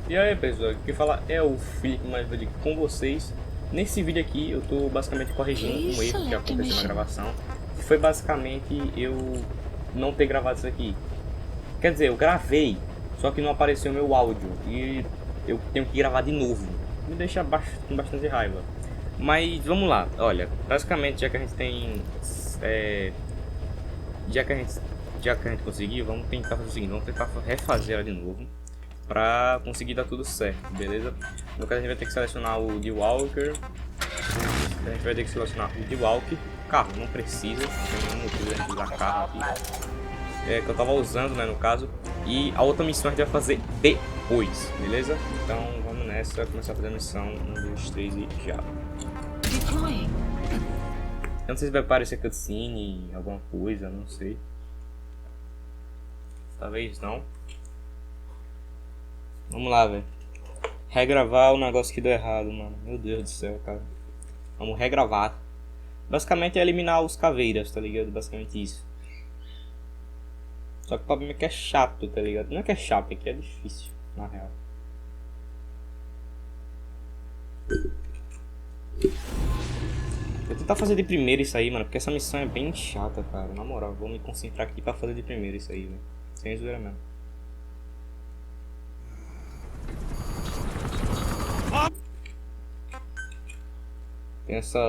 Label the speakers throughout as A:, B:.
A: E aí pessoal, aqui quem fala é o Filipe, mais vídeo aqui com vocês. Nesse vídeo aqui eu tô basicamente corrigindo um erro que aconteceu na gravação, que foi basicamente eu não ter gravado isso aqui. Quer dizer, eu gravei, só que não apareceu meu áudio e eu tenho que gravar de novo. Me deixa com bastante raiva. Mas vamos lá, olha, basicamente já que a gente tem... já que a gente conseguiu, vamos tentar fazer o seguinte, vamos tentar refazer ela de novo pra conseguir dar tudo certo, beleza? No caso a gente vai ter que selecionar o de Walker. A gente vai ter que selecionar o de Walker. Carro não precisa, não tem nenhum motivo de a gente usar carro aqui. Que eu tava usando, né, no caso. E a outra missão a gente vai fazer depois, beleza? Então vamos nessa, começar a fazer a missão 1, 2, 3 e já. Eu não sei se vai aparecer cutscene, alguma coisa, não sei. Talvez não. Vamos lá, velho. Regravar o negócio que deu errado, mano. Meu Deus do céu, cara. Vamos regravar. Basicamente é eliminar os caveiras, tá ligado? Basicamente isso. Só que o problema é que é chato, tá ligado? Não é que é chato, é que é difícil, na real. Vou tentar fazer de primeira isso aí, mano. Porque essa missão é bem chata, cara. Na moral, vou me concentrar aqui pra fazer de primeira isso aí, velho. Sem zoeira mesmo. Tem essa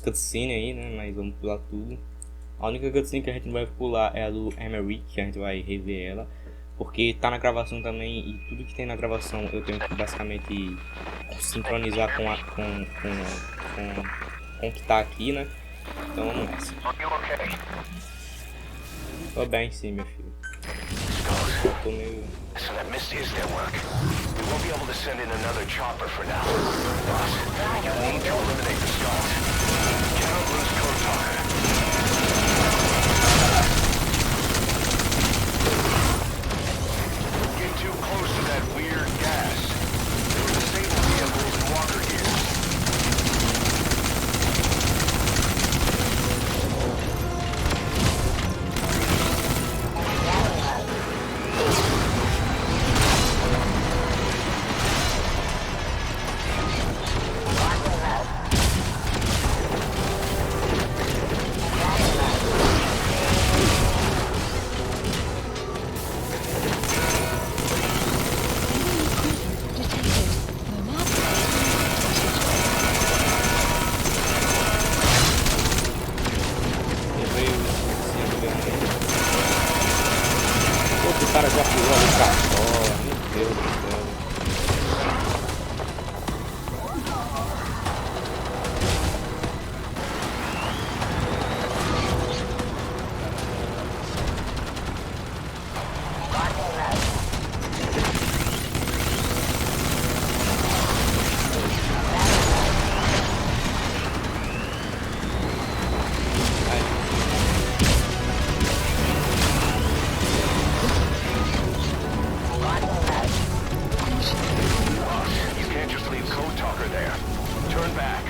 A: cutscene aí, né? Mas vamos pular tudo. A única cutscene que a gente não vai pular é a do Emery, que a gente vai rever ela. Porque tá na gravação também e tudo que tem na gravação eu tenho que basicamente sincronizar com o que tá aqui, né? Então vamos nessa. Tô bem sim, meu filho. Eu tô meio...
B: So that misses their work. We won't be able to send in another chopper for now. But you need to eliminate the skulls. Cannot lose code talker. Get too close to that weird gas. It will disable vehicles and walker gears.
A: O cara já pulou ali pra fora, meu Deus do céu.
B: You can't just leave code talker there. Turn back.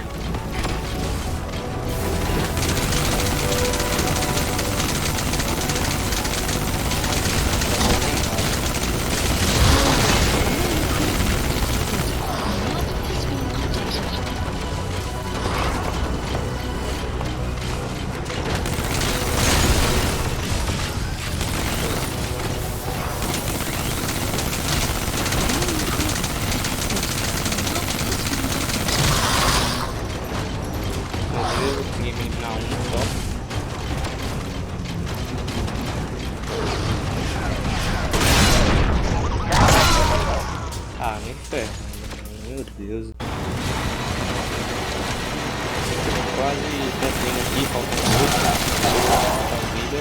A: Consegui me eliminar um só. Ah, nem ferro. Meu Deus. Quase concluindo aqui, faltando pouco vida.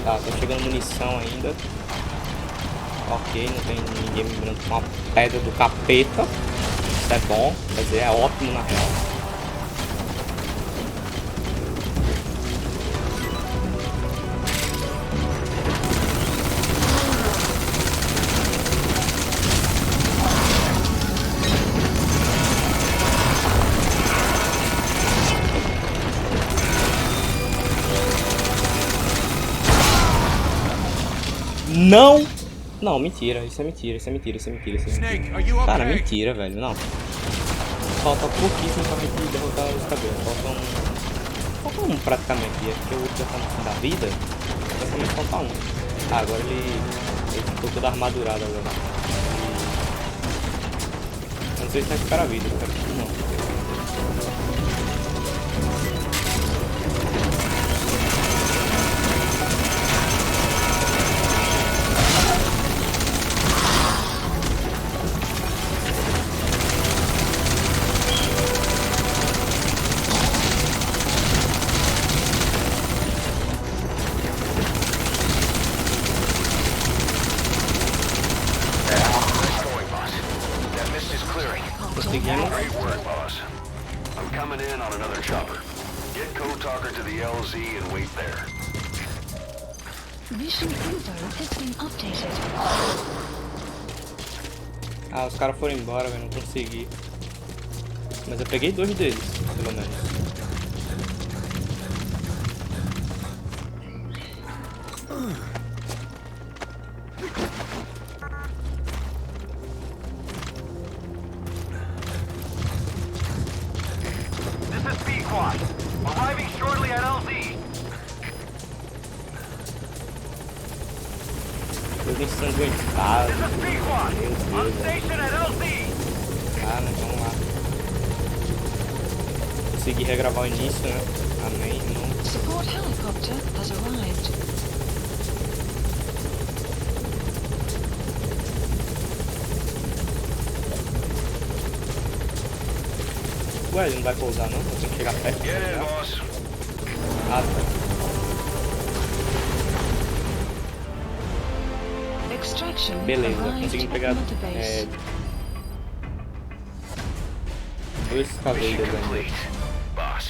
A: Tá, tô chegando munição ainda. Ok, não tem ninguém me mirando com uma pedra do capeta. Isso é bom, quer dizer, é ótimo na real. Não! Não, mentira. Isso é mentira, isso é mentira, isso é mentira, isso é mentira. Cara, mentira, velho. Não. Falta pouquíssimo pra gente derrotar os cabelos. Falta um praticamente. Acho que o outro já tá no fim da vida. Praticamente falta um. Ah, agora ele ficou todo armadurado agora. Eu não sei se vai ficar a vida, eu quero que não.
B: Great work, boss. I'm coming in on another chopper. Get Code Talker to the LZ and wait there.
C: Mission info has been updated.
A: Ah, os caras foram embora, velho, não consegui. Mas eu peguei 2 deles, pelo menos.
B: Arriving shortly at LZ.
A: Todo ensanguentado.
B: On station at LZ.
A: Ah, mas vamos lá. Consegui regravar o início, né? Amém, irmão.
C: Support helicopter has arrived.
A: Ué, ele não vai pousar não? Eu tenho que chegar perto.
B: Get in, boss.
A: Ah, tá.
C: Extraction
A: Beleza,
C: arrived
A: consegui
C: at
A: pegar
C: Motorbase.
A: 2 cavaleiros
B: Mission
A: ainda.
B: complete, boss.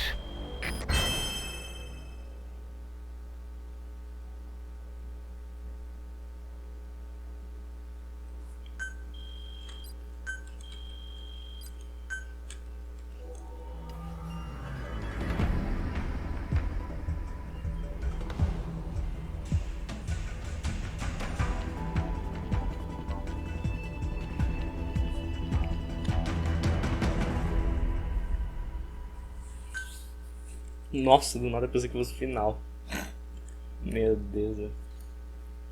A: Nossa, do nada eu pensei que fosse o final. Meu Deus, velho.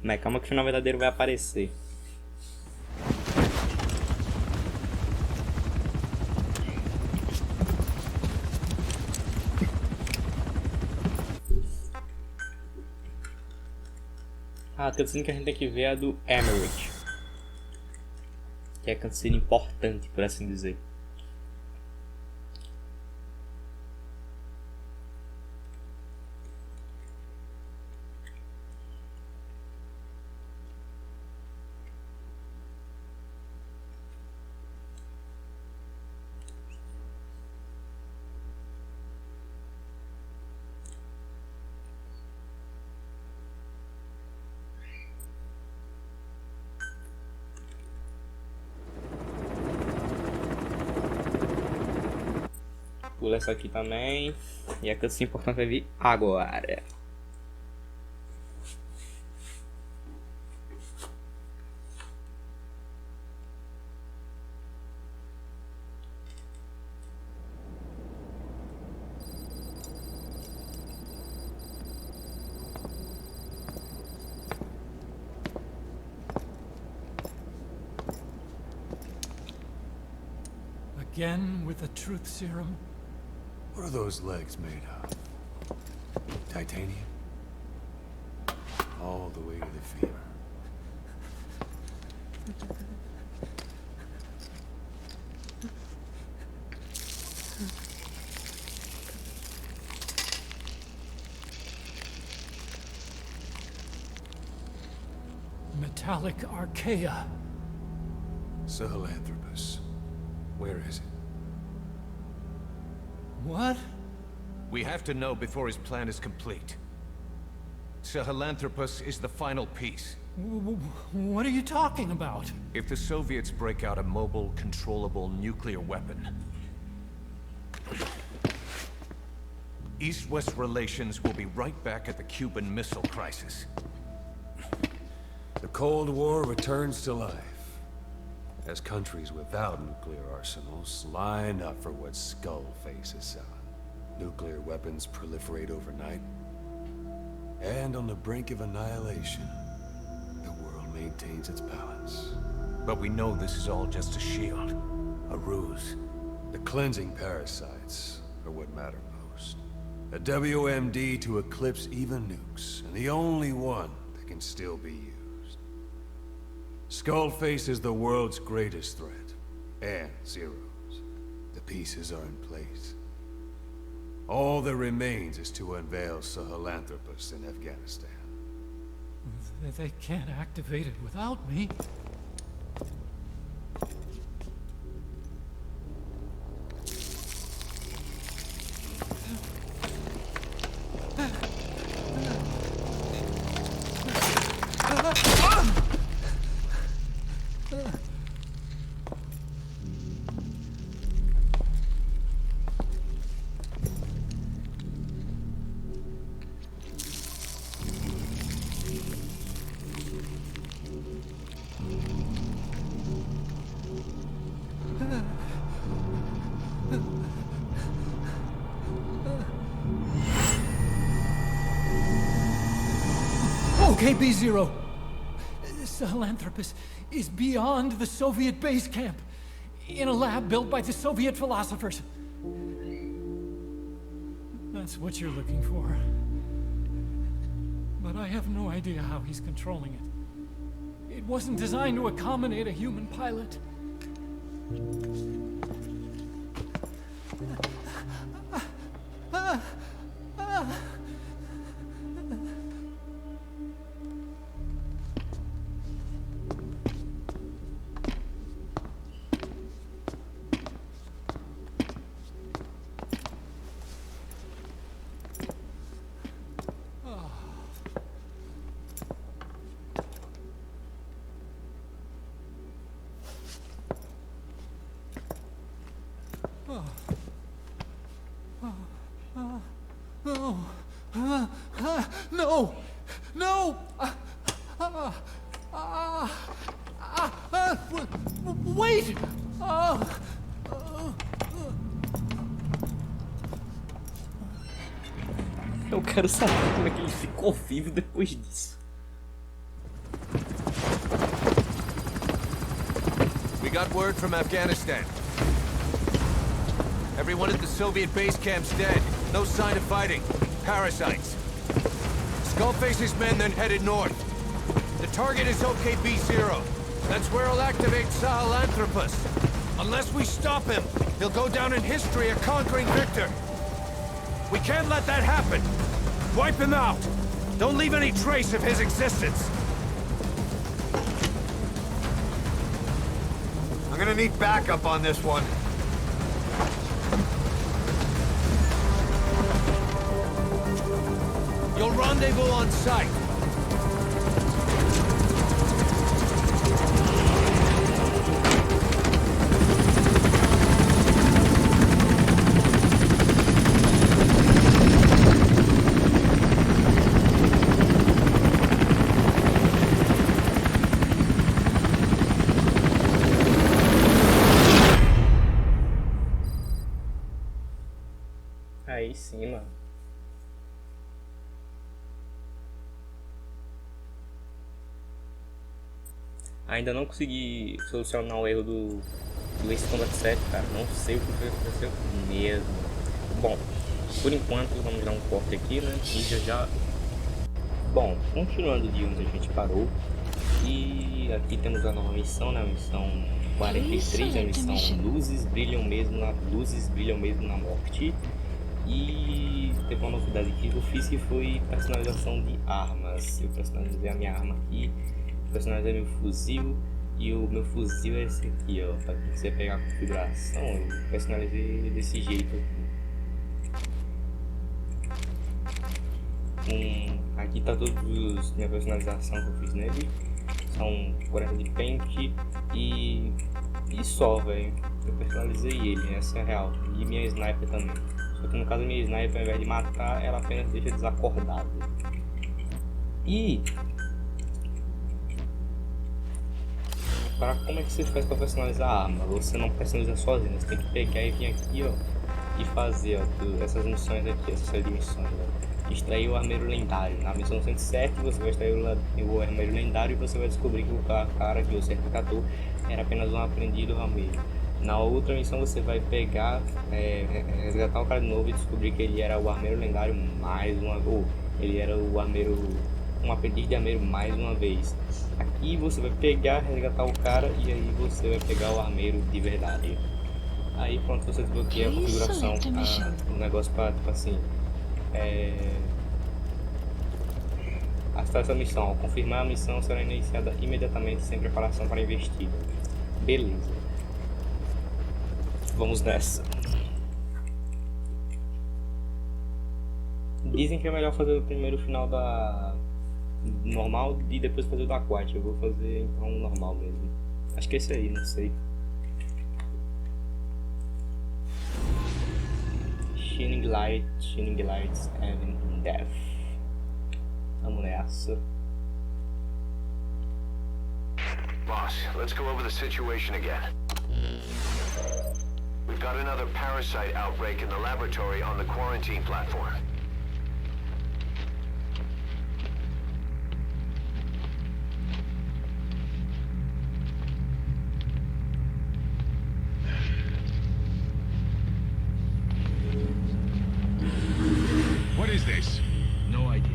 A: Mas calma que o final verdadeiro vai aparecer. Ah, a cutscene que a gente tem que ver é a do Emerald. Que é a cutscene importante, por assim dizer. Pula essa aqui também. E a cutscene importante vai vir agora.
D: Again with the truth serum?
E: What are those legs made of? Titanium? All the way to the femur.
D: Metallic archaea.
E: Sahelanthropus. Where is it?
D: What?
F: We have to know before his plan is complete. Sahelanthropus is the final piece.
D: What are you talking about?
F: If the Soviets break out a mobile, controllable nuclear weapon, East-West relations will be right back at the Cuban Missile Crisis.
E: The Cold War returns to life. As countries without nuclear arsenals line up for what Skullface is selling. Nuclear weapons proliferate overnight. And on the brink of annihilation, the world maintains its balance.
F: But we know this is all just a shield.
E: A ruse. The cleansing parasites are what matter most. A WMD to eclipse even nukes, and the only one that can still be used. Skullface is the world's greatest threat, and Zero's. The pieces are in place. All that remains is to unveil Sahelanthropus in Afghanistan.
D: They can't activate it without me. Okay, B-Zero. Sahelanthropus is beyond the Soviet base camp, in a lab built by the Soviet philosophers. That's what you're looking for. But I have no idea how he's controlling it. It wasn't designed to accommodate a human pilot. No! No! Wait!
A: Eu quero saber como é que ele ficou vivo depois disso.
F: We got word from Afghanistan. Everyone at the Soviet base camp's dead. No sign of fighting. Parasites. Skullface's men then headed north. The target is OKB-0. That's where he'll activate Sahelanthropus. Unless we stop him, he'll go down in history a conquering victor. We can't let that happen. Wipe him out. Don't leave any trace of his existence.
G: I'm gonna need backup on this one.
F: You'll rendezvous on site.
A: Aí sim, mano. Ainda não consegui solucionar o erro do Ace Combat 7, cara. Não sei o que foi que aconteceu mesmo. Bom, por enquanto vamos dar um corte aqui, né? E já... Bom, continuando de onde a gente parou. E aqui temos a nova missão, né? A missão 43, a missão Luzes Brilham Mesmo na Morte. E teve uma novidade aqui que eu fiz, que foi personalização de armas. Eu personalizei a minha arma aqui, personalizei meu fuzil, e o meu fuzil é esse aqui, ó. Para você pegar a configuração, eu personalizei desse jeito. Aqui tá todos minha personalização que eu fiz nele. São 40 de pente e só, velho. Eu personalizei ele, essa é a real. E minha sniper também. Só que no caso, minha sniper, ao invés de matar, ela apenas deixa desacordado. E Para como é que você faz para personalizar a arma? Você não personaliza sozinho, você tem que pegar e vir aqui, ó, e fazer, ó, essas missões aqui, essa série de missões, ó. Extrair o armeiro lendário. Na missão 107 você vai extrair o armeiro lendário e você vai descobrir que o cara que você resgatou era apenas um aprendido armeiro. Na outra missão você vai pegar, resgatar o cara de novo e descobrir que ele era o armeiro lendário mais uma vez, ele era o armeiro, um aprendiz de armeiro mais uma vez. Aqui você vai pegar, resgatar o cara e aí você vai pegar o armeiro de verdade. Aí pronto, você desbloqueia a configuração, o negócio para tipo assim, acessar essa missão. Ao confirmar a missão será iniciada imediatamente sem preparação para a investida. Beleza. Vamos nessa. Dizem que é melhor fazer o primeiro final da normal e depois fazer o da aquática. Eu vou fazer então o normal mesmo. Acho que é esse aí, não sei. Shining Lights and Death. Vamos nessa.
B: Boss, let's go over the situation again. We've got another parasite outbreak in the laboratory on the quarantine platform.
F: What is this?
H: No idea.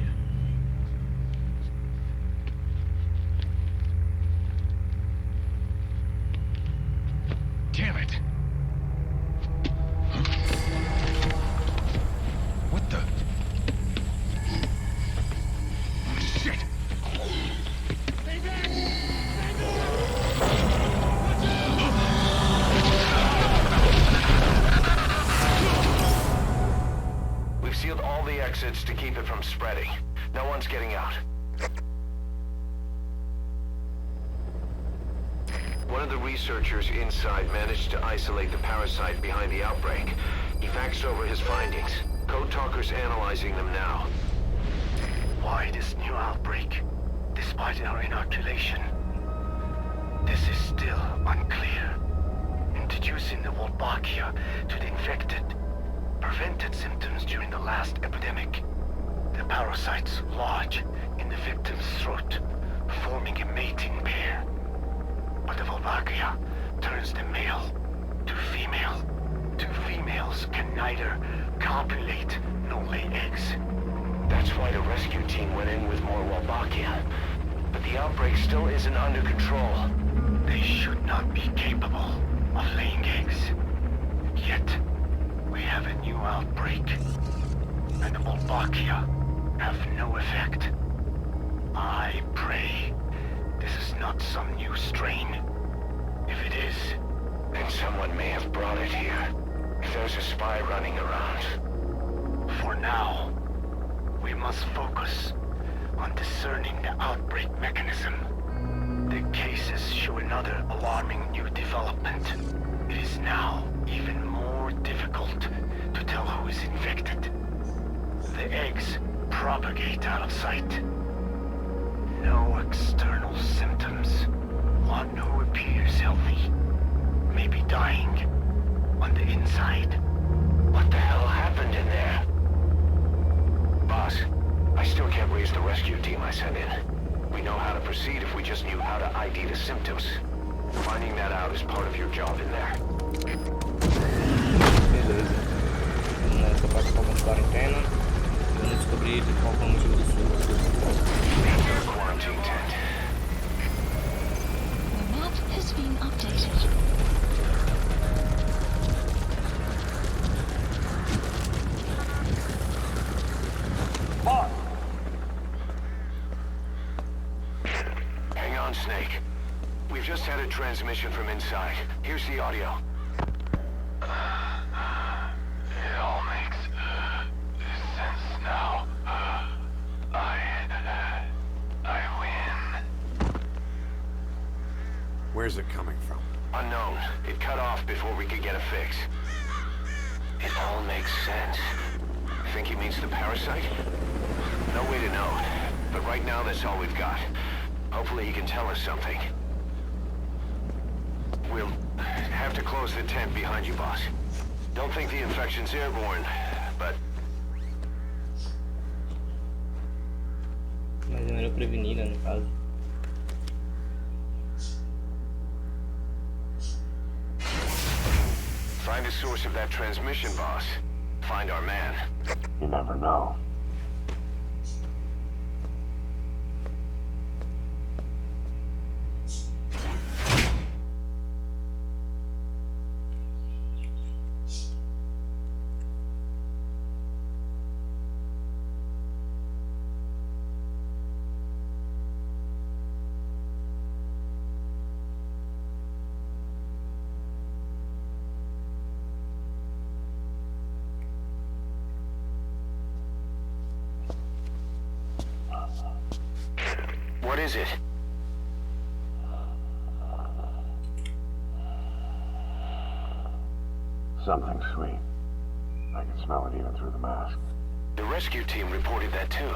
F: Damn it! What the? Shit!
B: We've sealed all the exits to keep it from spreading. No one's getting out. One of the researchers inside managed to isolate the parasite behind the outbreak. He faxed over his findings. Code Talker's analyzing them now.
I: Why this new outbreak, despite our inoculation? This is still unclear. Introducing the Wolbachia to the infected prevented symptoms during the last epidemic. The parasites lodge in the victim's throat, forming a mating pair. But the Wolbachia turns the male to female. Two females can neither copulate nor lay eggs.
B: That's why the rescue team went in with more Wolbachia. But the outbreak still isn't under control.
I: They should not be capable of laying eggs. Yet, we have a new outbreak. And the Wolbachia have no effect. I pray this is not some new strain. If it is,
B: then someone may have brought it here. If there's a spy running around.
I: For now, we must focus on discerning the outbreak mechanism. The cases show another alarming new development. It is now even more difficult to tell who is infected. The eggs propagate out of sight. No external symptoms. One who appears healthy may be dying on the inside.
B: What the hell happened in there? Boss, I still can't raise the rescue team I sent in. We know how to proceed if we just knew how to ID the symptoms. Finding that out is part of your job in there.
A: Beleza. Vamos nessa plataforma de quarentena. Vamos descobrir qual é o motivo do surto.
B: Quarantine tent.
C: The map has been updated.
B: Hang on, Snake. We've just had a transmission from inside. Here's the audio.
I: it all makes sense now. I win.
G: Where's it coming from?
B: Unknown. It cut off before we could get a fix. It all makes sense. Think he means the parasite? No way to know. But right now, that's all we've got. Hopefully he can tell us something. We'll have to close the tent behind you, boss. Don't think the infection's airborne, but
A: Mas é melhor prevenir, né, no caso.
B: find the source of that transmission, boss. Find our man.
I: You never know.
B: What is it?
I: Something sweet. I can smell it even through the mask.
B: The rescue team reported that too.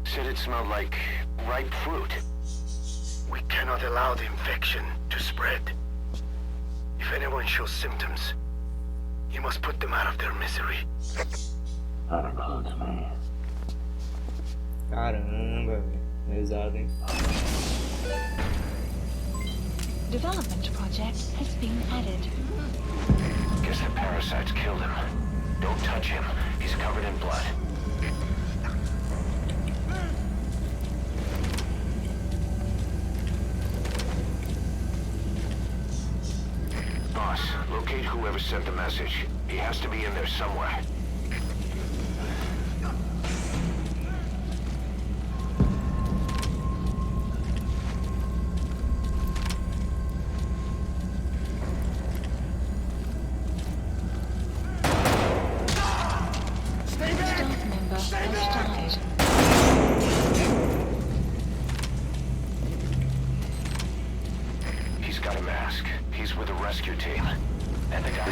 B: Said it smelled like ripe fruit.
I: We cannot allow the infection to spread. If anyone shows symptoms, you must put them out of their misery. That includes me.
A: Caramba, velho. Pesado, hein?
C: Development project has been added.
B: Guess the parasites killed him. Don't touch him. He's covered in blood. Boss, locate whoever sent the message. He has to be in there somewhere.
C: Staff member has died.
B: He's got a mask. He's with the rescue team. And the guy...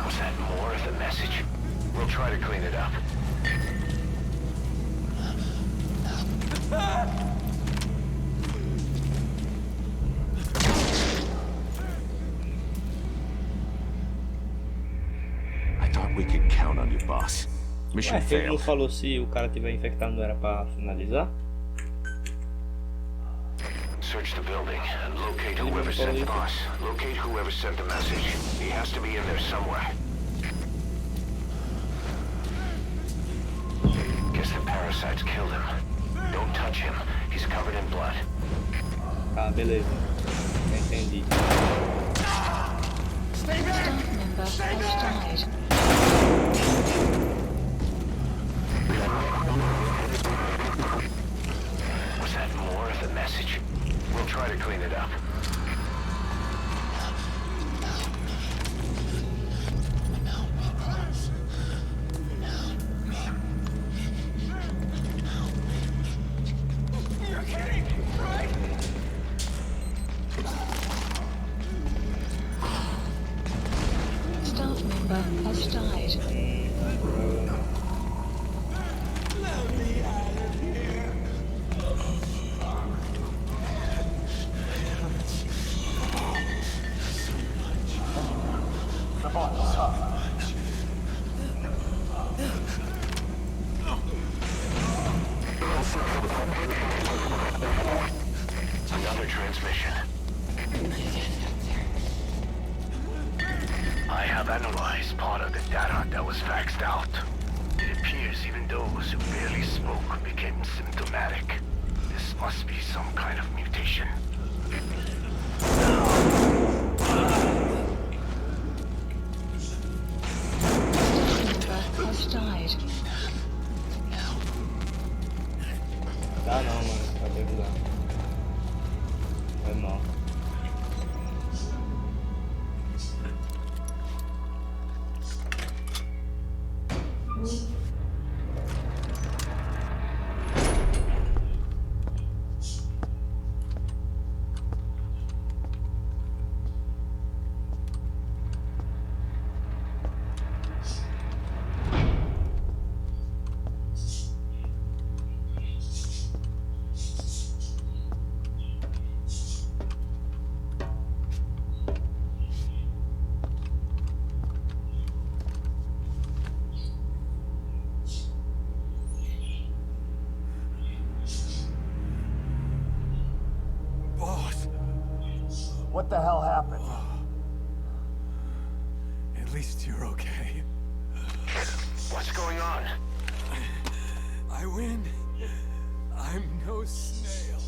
B: Was that more of the message? We'll try to clean it up.
F: I thought we could count on you, boss. Mission
A: Ué, ele não
F: failed.
A: falou se o cara tiver infectado não era pra finalizar?
B: Search the building and locate whoever sent the boss. Locate whoever sent the message. He has to be in there somewhere. Guess the parasites killed him. Don't touch him. He's covered in blood.
A: Ah, beleza. Já entendi.
C: Staff member has died.
B: Was that more of the message? We'll try to clean it up.
C: Staff member has died.
B: Another transmission.
I: I have analyzed part of the data that was faxed out. It appears even those who barely spoke became symptomatic. This must be some kind of mutation.
C: Staff member has died.
A: Tá não, mano. Acabei de dar. Foi mal.
G: What the hell happened?
D: At least you're okay.
B: What's going on?
D: I win. I'm no snail.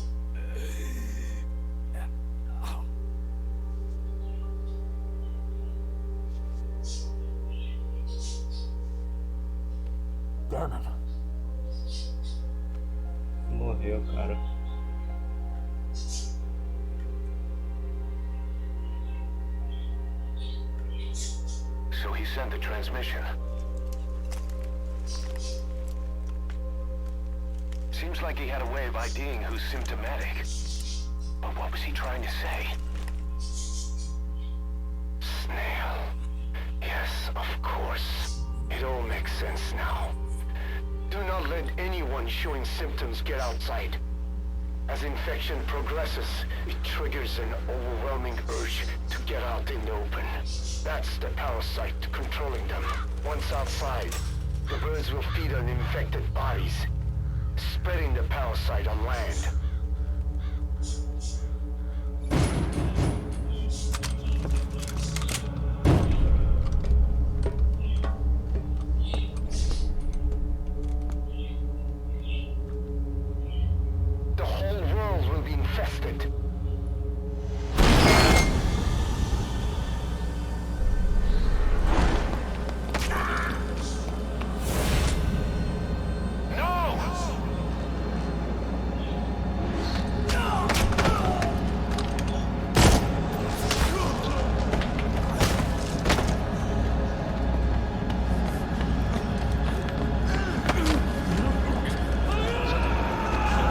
G: Damn it.
A: Morreu, cara.
B: So he sent the transmission. Seems like he had a way of IDing who's symptomatic. But what was he trying to say? Snail. Yes, of course. It all makes sense now. Do not let anyone showing symptoms get outside. As infection progresses, it triggers an overwhelming urge to get out in the open. That's the parasite controlling them. Once outside, the birds will feed on infected bodies, spreading the parasite on land. The whole world will be infested.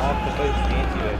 A: Nossa, foi gente, velho.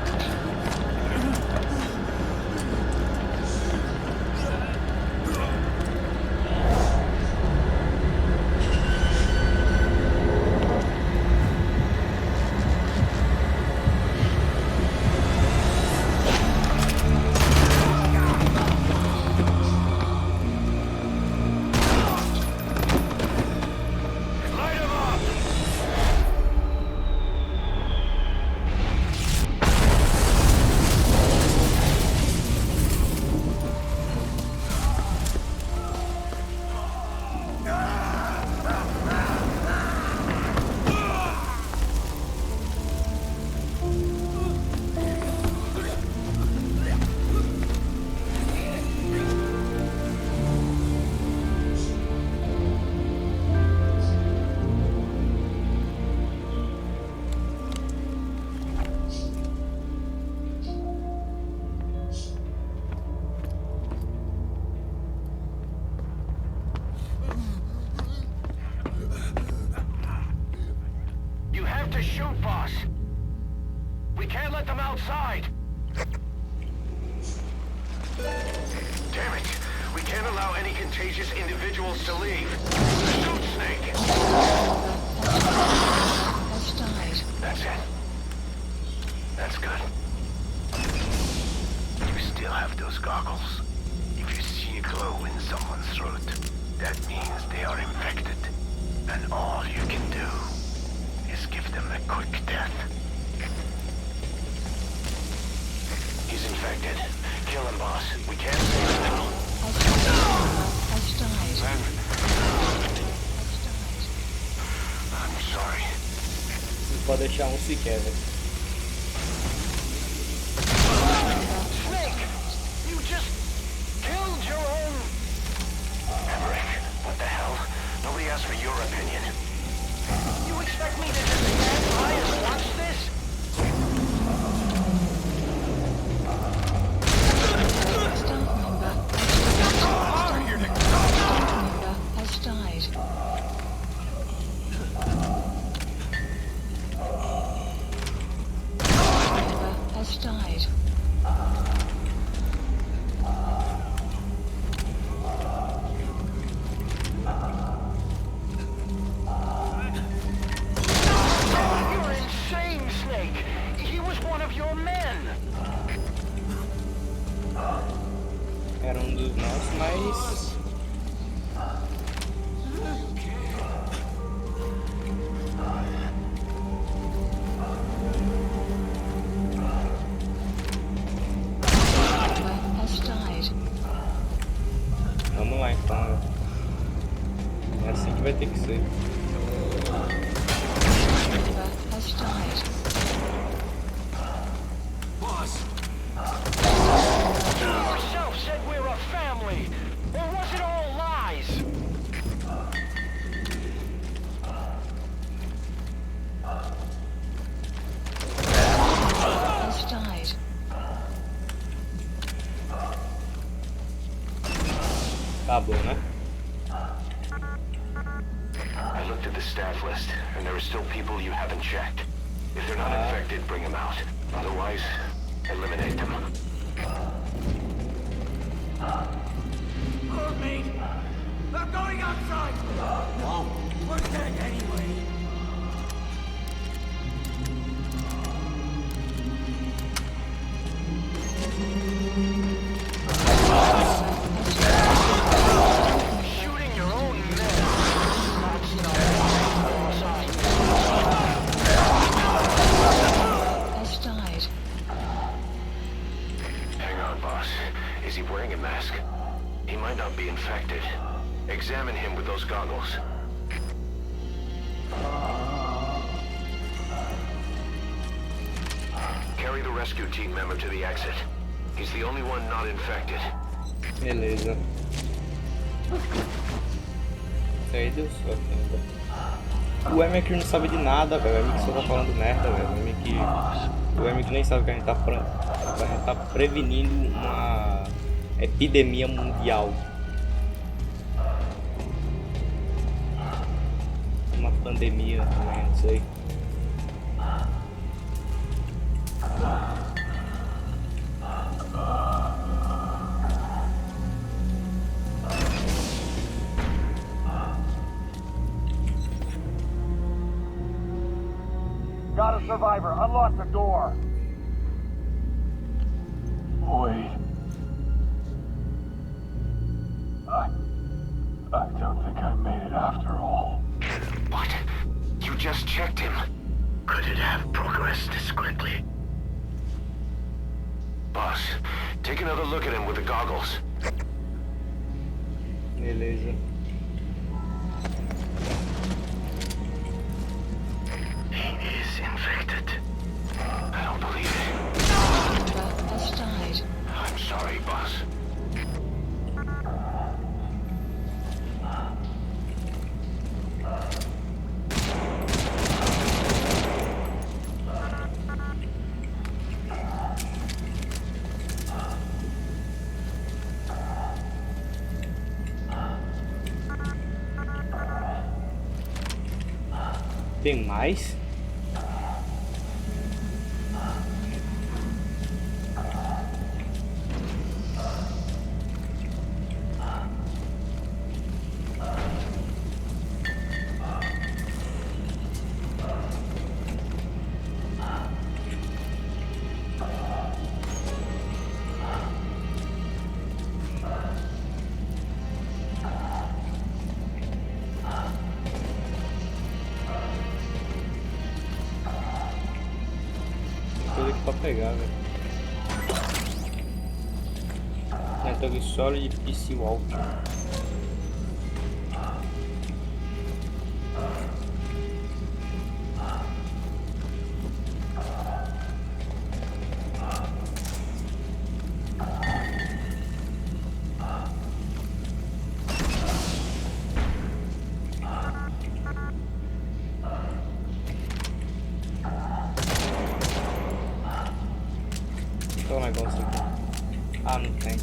A: You have to shoot, boss. We can't let them outside. Damn it. We can't allow any contagious individuals to leave. Shoot, Snake.
C: Has died.
B: That's it. That's good. You still have those goggles. If you see a glow in someone's throat, that means they are infected. And all you can do is give them a quick death. He's infected. Kill him, boss. We can't save him now.
C: Has died.
B: I'm sorry.
A: Não pode deixar um sequer, velho.
B: Snake! You just killed your own... Emmerich, what the hell? Nobody asked for your opinion. You expect me to just stand by and watch this?
C: Staff member has died. Has died.
B: You're insane!
A: vai ter que ser.
C: Member has died.
F: Boss!
I: You yourself said we're a family! Or was it all lies?
C: Has died.
A: Acabou, né?
B: I looked at the staff list, and there are still people you haven't checked. If they're not infected, bring them out. Otherwise, eliminate them.
D: Mate, they're going outside. No, we're dead anyway.
I: Shooting your own men. That's not right.
C: Has died.
B: Hang on, boss. Is he wearing a mask? He might not be infected. Examine him with those goggles. Carry the rescue team member to the exit. He's the only one not infected.
A: Beleza. Isso aí deu sorte ainda. O Emic não sabe de nada, velho. O Emic só tá falando merda, velho. O Emic nem sabe que a gente tá prevenindo uma epidemia mundial. Uma pandemia também, não sei.
I: Got a survivor. Unlock the door.
H: Wait. I don't think I made it after all.
B: What? You just checked him.
I: Could it have progressed this quickly?
B: Boss, take another look at him with the goggles.
A: Beleza.
I: He is infected.
B: I don't believe it.
C: Member has died.
B: I'm sorry, boss.
A: Tem mais? Coisa aqui pra pegar, velho. Metal Solid PC Walker. Qual o negócio aqui? Ah, não tem.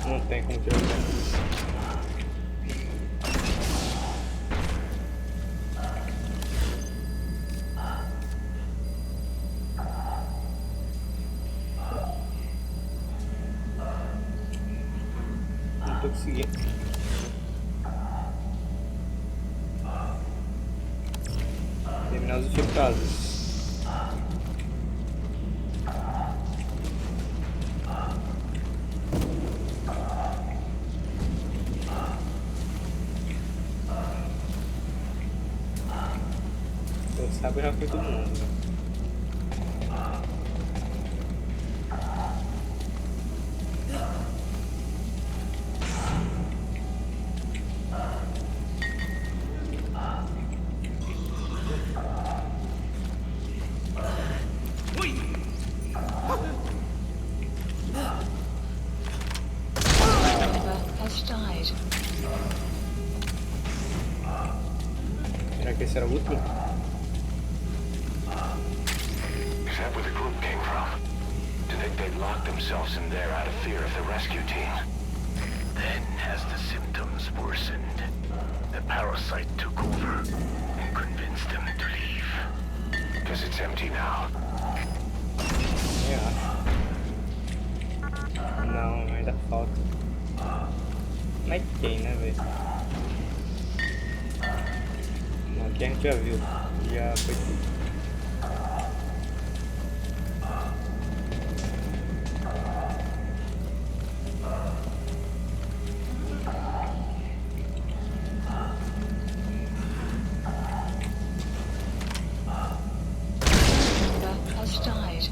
A: Não tem como tirar isso. Não tô conseguindo. Terminar os infectados. saiba, já foi todo mundo, né?
C: Has died.
A: Será que esse era o último?
B: Is that where the group came from? Do you think they'd locked themselves in there out of fear of the rescue team?
I: Then, as the symptoms worsened, the parasite took over and convinced them to leave.
B: Because it's empty now.
A: Eu acho. Não, ainda falta. Mas tem, né, velho? Aqui a gente já viu. Já foi tudo.
C: Has died.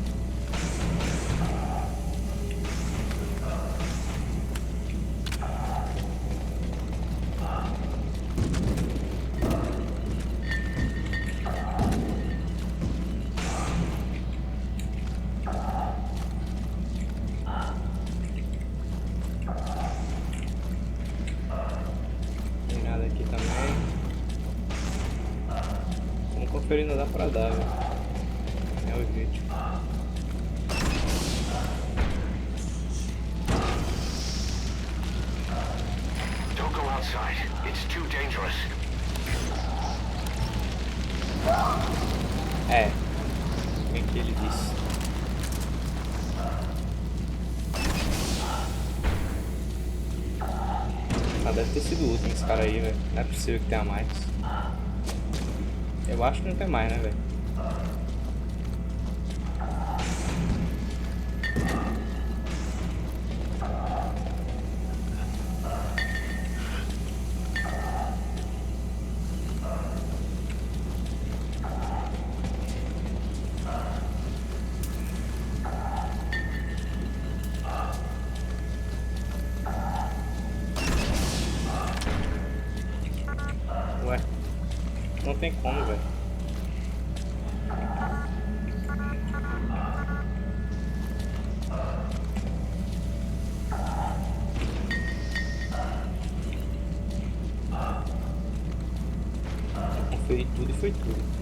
A: Tem nada aqui também. Vamos conferir, não dá pra dar, velho. É o vídeo.
B: Don't go outside. It's too dangerous.
A: É. Bem que ele disse. Ah, deve ter sido o último esse cara aí, velho. Não é possível que tenha mais. Eu acho que não tem mais, né, velho? Ué, não tem como, velho. Eu conferi tudo e foi tudo.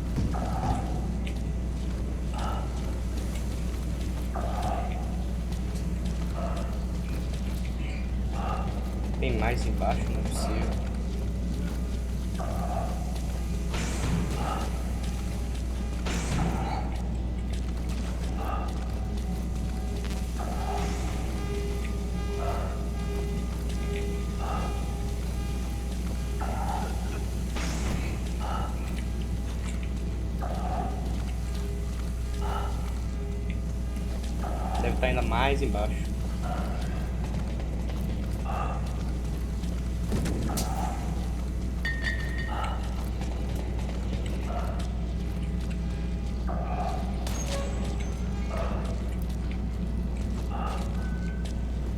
A: Tem mais embaixo, não é possível. Deve estar ainda mais embaixo.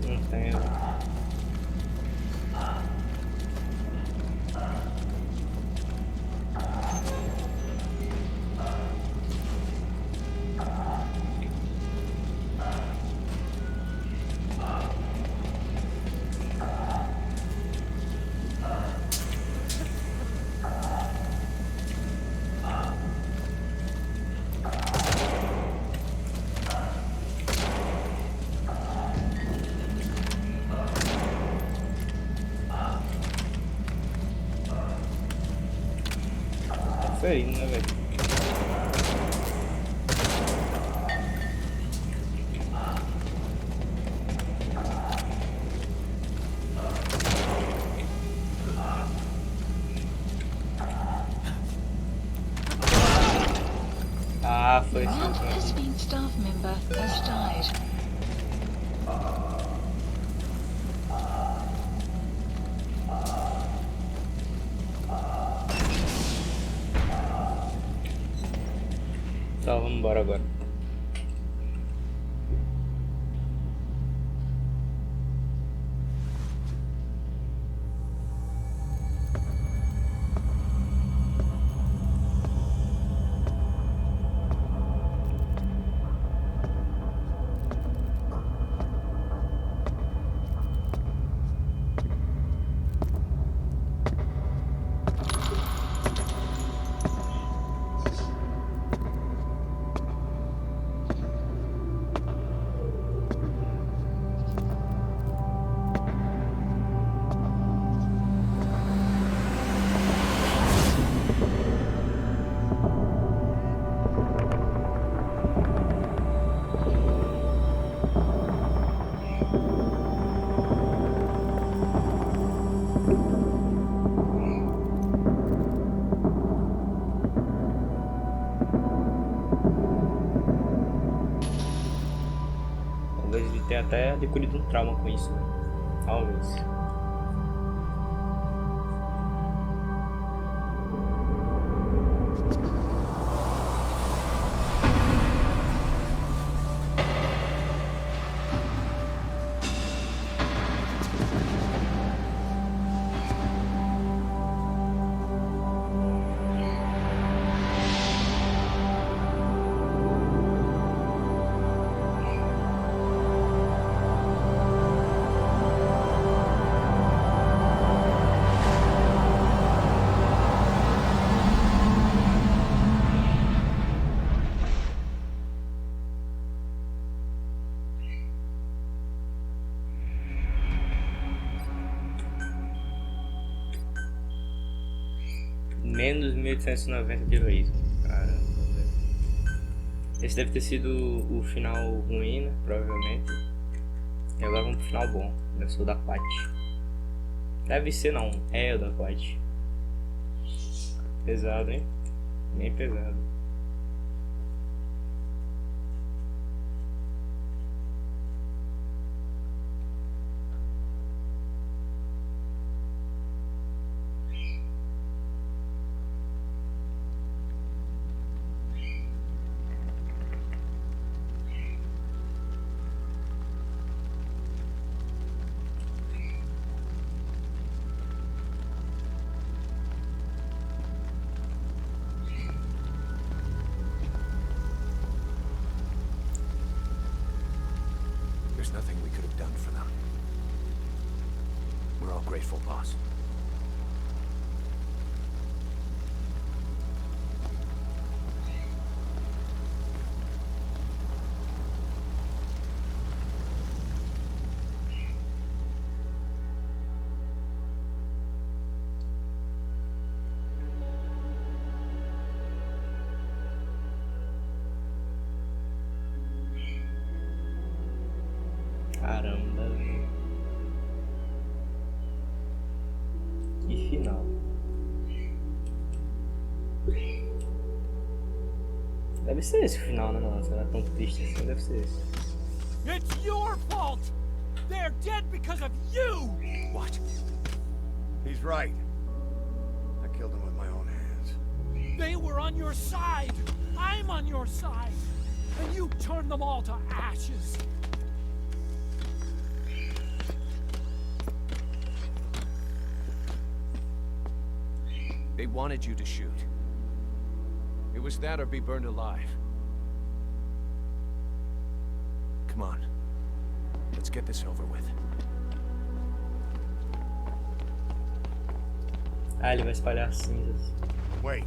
A: Não tem. Conferindo, né, velho? Ah, foi esse
C: That
A: último.
C: has been staff member has died.
A: Então vamos embora agora. Talvez ele tenha até adquirido um trauma com isso, né? Talvez. Menos 1890 de heroísmo. Caramba, velho. Esse deve ter sido o final ruim, né? Provavelmente. E agora vamos pro final bom. Eu sou da Pat. Deve ser não. É o da Pat. Pesado, hein? Bem pesado.
F: There's nothing we could have done for them. We're all grateful, boss.
A: Caramba, velho. Que final. Deve ser esse o final, né, mano? Será tão triste assim? Deve ser esse.
D: It's your fault! They're dead because of you!
F: What?
G: He's right. I killed him with my own hands.
D: They were on your side! I'm on your side! And you turned them all to ashes!
F: They wanted you to shoot. It was that or be burned alive. Come on. Let's get this over with.
A: Ah, ele vai espalhar cinzas.
G: Wait.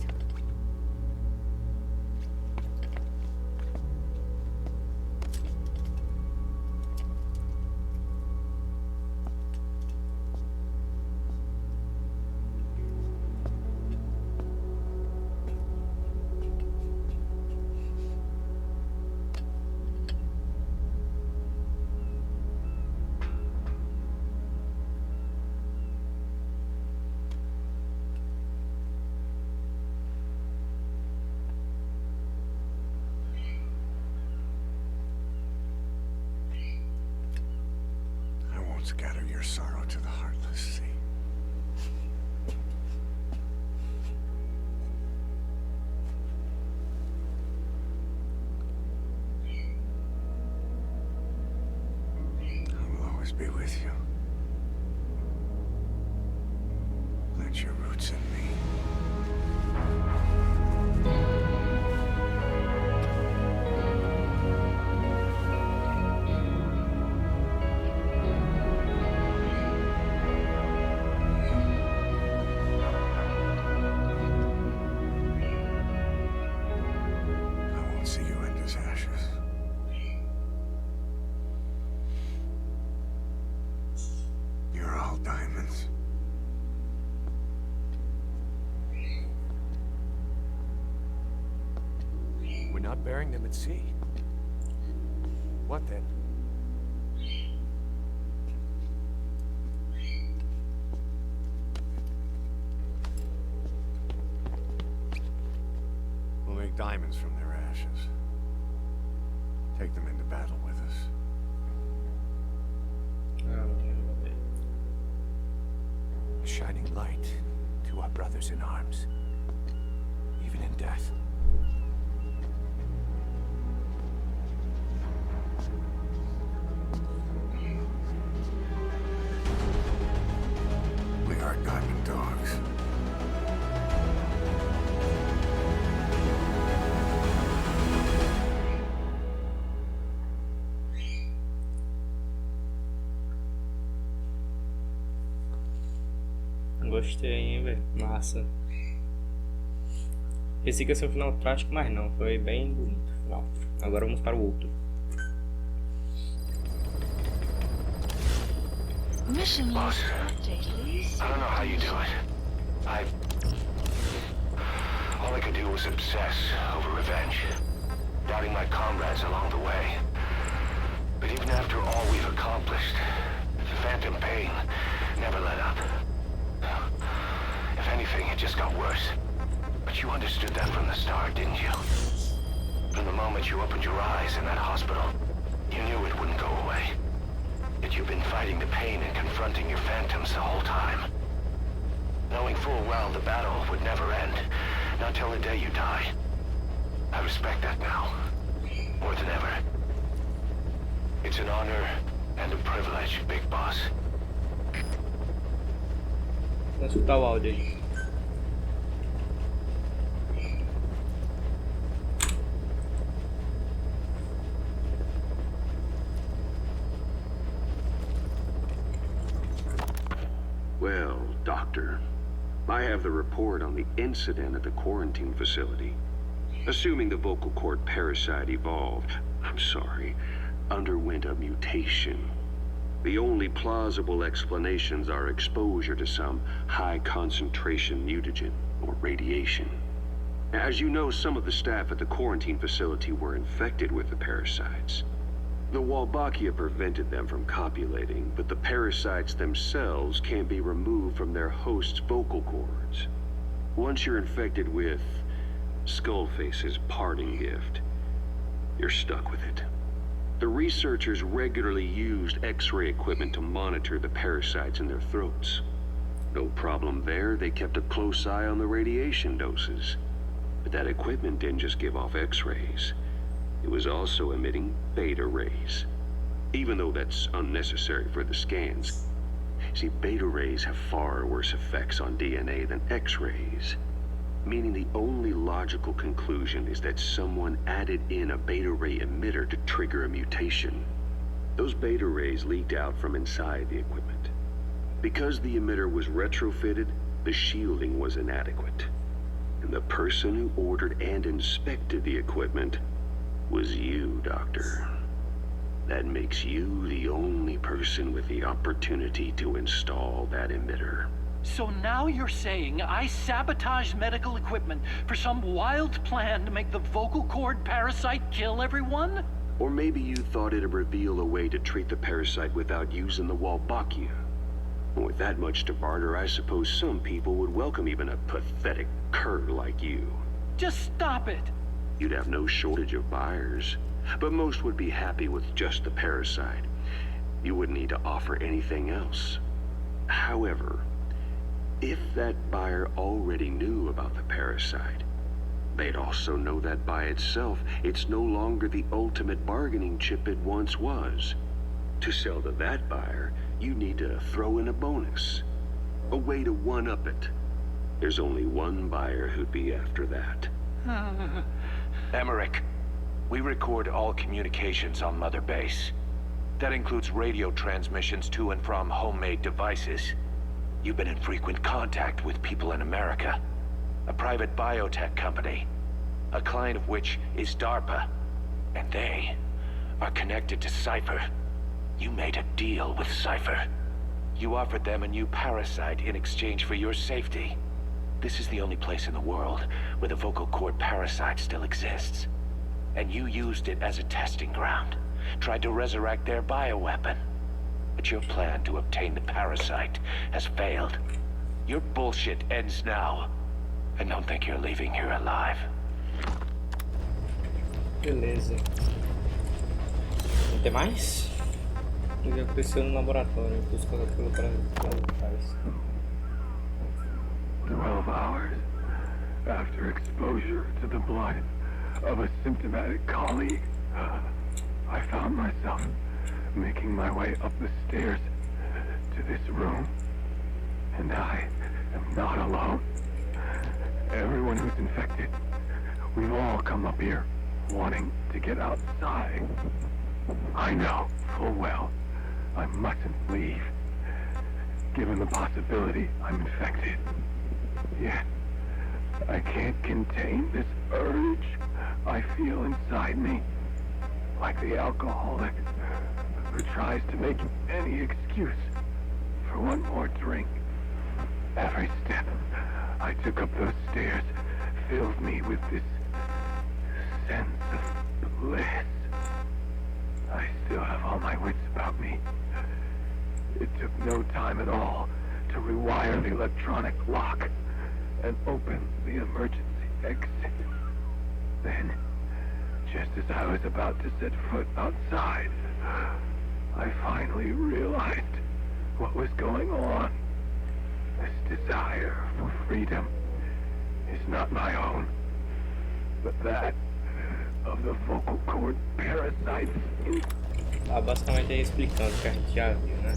G: Scatter your sorrow to the heartless sea. be with you. Plant your roots in me. I won't see you end as ashes. You're all diamonds.
F: We're not burying them at sea. What then?
G: We'll make diamonds from their ashes. Take them into battle with us.
F: A shining light to our brothers in arms. Even in death.
G: We are diamond dogs.
A: Gostei, hein, velho. Massa. Pensei que ia ser um final trágico, mas não. Foi bem bonito o final. Agora vamos para o outro.
C: Mission
B: Boss,
C: update, please.
B: I don't know how you do it. All I could do was obsess over revenge, doubting my comrades along the way. But even after all we've accomplished, the phantom pain never let up. If anything, it just got worse. But you understood that from the start, didn't you? From the moment you opened your eyes in that hospital, you knew it wouldn't go away. Yet you've been fighting the pain and confronting your phantoms the whole time. Knowing full well the battle would never end, not till the day you die. I respect that now, more than ever. It's an honor and a privilege, Big Boss.
A: Vamos escutar o áudio aí.
J: Well, Doctor, I have the report on the incident at the quarantine facility. Assuming the vocal cord parasite evolved, underwent a mutation. The only plausible explanations are exposure to some high-concentration mutagen, or radiation. As you know, some of the staff at the quarantine facility were infected with the parasites. The Wolbachia prevented them from copulating, but the parasites themselves can't be removed from their host's vocal cords. Once you're infected with Skullface's parting gift, you're stuck with it. The researchers regularly used X-ray equipment to monitor the parasites in their throats. No problem there, they kept a close eye on the radiation doses. But that equipment didn't just give off X-rays. It was also emitting beta rays. Even though that's unnecessary for the scans. See, beta rays have far worse effects on DNA than X-rays. Meaning the only logical conclusion is that someone added in a beta ray emitter to trigger a mutation. Those beta rays leaked out from inside the equipment. Because the emitter was retrofitted, the shielding was inadequate. And the person who ordered and inspected the equipment was you, Doctor. That makes you the only person with the opportunity to install that emitter.
K: So now you're saying I sabotaged medical equipment for some wild plan to make the vocal cord parasite kill everyone?
J: Or maybe you thought it'd reveal a way to treat the parasite without using the Wolbachia. With that much to barter, I suppose some people would welcome even a pathetic cur like you.
K: Just stop it!
J: You'd have no shortage of buyers, but most would be happy with just the parasite. You wouldn't need to offer anything else. However, if that buyer already knew about the parasite, they'd also know that by itself, it's no longer the ultimate bargaining chip it once was. To sell to that buyer, you need to throw in a bonus. A way to one-up it. There's only one buyer who'd be after that.
F: Emmerich, we record all communications on Mother Base. That includes radio transmissions to and from homemade devices. You've been in frequent contact with people in America. A private biotech company. A client of which is DARPA. And they are connected to Cypher. You made a deal with Cypher. You offered them a new parasite in exchange for your safety. This is the only place in the world where the vocal cord parasite still exists. And you used it as a testing ground. Tried to resurrect their bioweapon. But your plan to obtain the parasite has failed. Your bullshit ends now. And don't think you're leaving here alive.
A: Beleza. Não tem mais? O que aconteceu no laboratório? Busca pelo trás.
H: 12 hours after exposure to the blood of a symptomatic colleague, I found myself making my way up the stairs to this room. And I am not alone. Everyone who's infected, we've all come up here wanting to get outside. I know full well I mustn't leave, given the possibility I'm infected. Yet, I can't contain this urge I feel inside me, like the alcoholic who tries to make any excuse for one more drink. Every step I took up those stairs filled me with this sense of bliss. I still have all my wits about me. It took no time at all to rewire the electronic lock and open the emergency exit. Then, just as I was about to set foot outside, I finally realized what was going on. This desire for freedom is not my own, but that of the vocal cord parasites.
A: Basicamente aí explicando o que a gente já viu, né?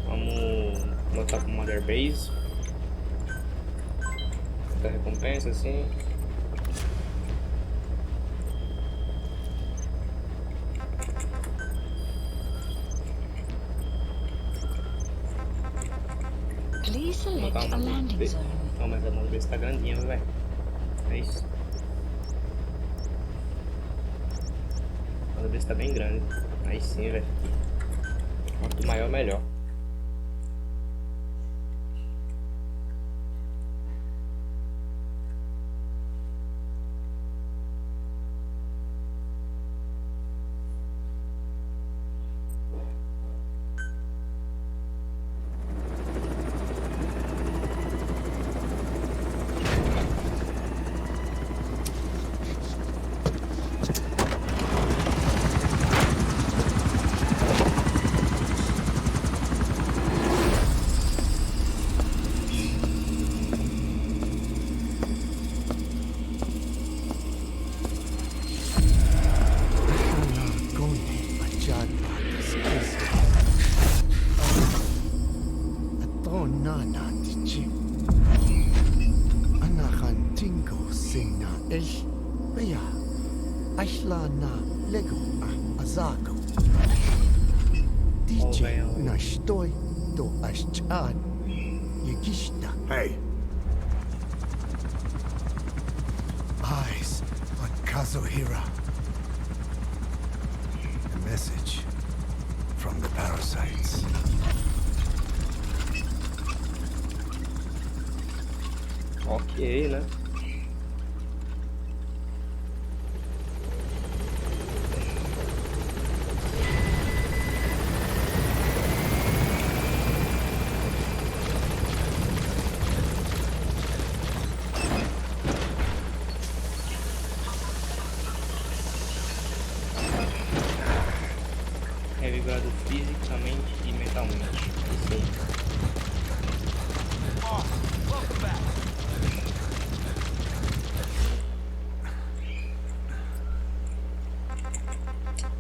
A: Vamos botar pro Mother Base. Da recompensa assim.
C: Please select a landing zone.
A: Não, mas a Mother Base tá grandinha, velho. É isso. A Mother Base tá bem grande. Aí sim, velho. Quanto maior, melhor.
G: Hey.
L: Eyes on Kazuhira. A message from the parasites.
A: Ok, né? Revigorado fisicamente e mentalmente. Sim.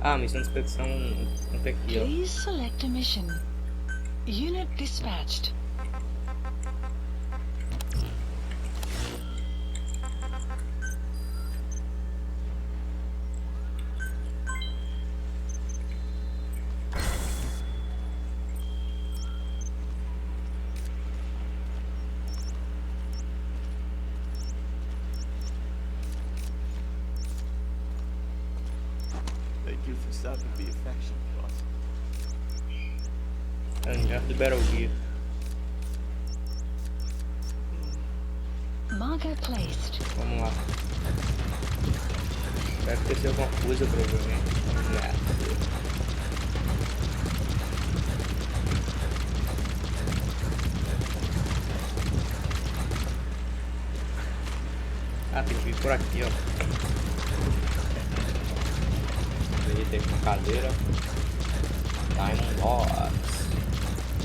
A: Ah, missão de expedição até aqui, ó.
C: Please select a mission. Unit dispatched.
M: Thank you for stopping the affection, boss.
A: And já libera o guia.
C: Marker placed.
A: Vamos lá. Deve ter sido alguma coisa, provavelmente. Vamos lá. Ah, tem que vir por aqui, ó. Aí tem uma cadeira. Diamond Box.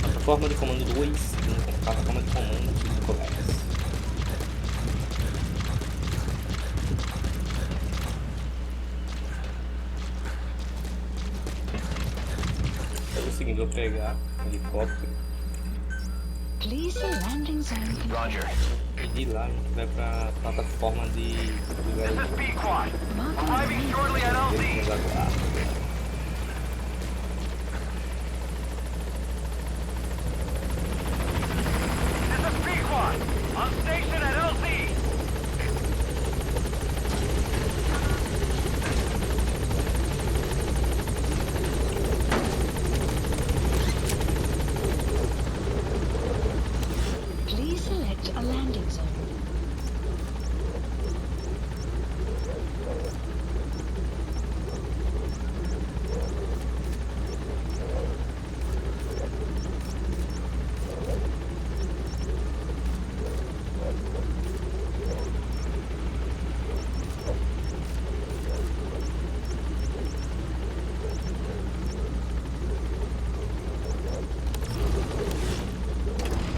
A: Plataforma de comando 2. Plataforma de comando 5 colegas. É o seguinte, vou pegar um helicóptero.
C: Please a landing zone.
B: Roger.
A: E de lá a gente vai pra plataforma de...
B: This is B-Quad. Arriving shortly at LZ. This is B-Quad. On station at LZ.
C: Please select a landing zone.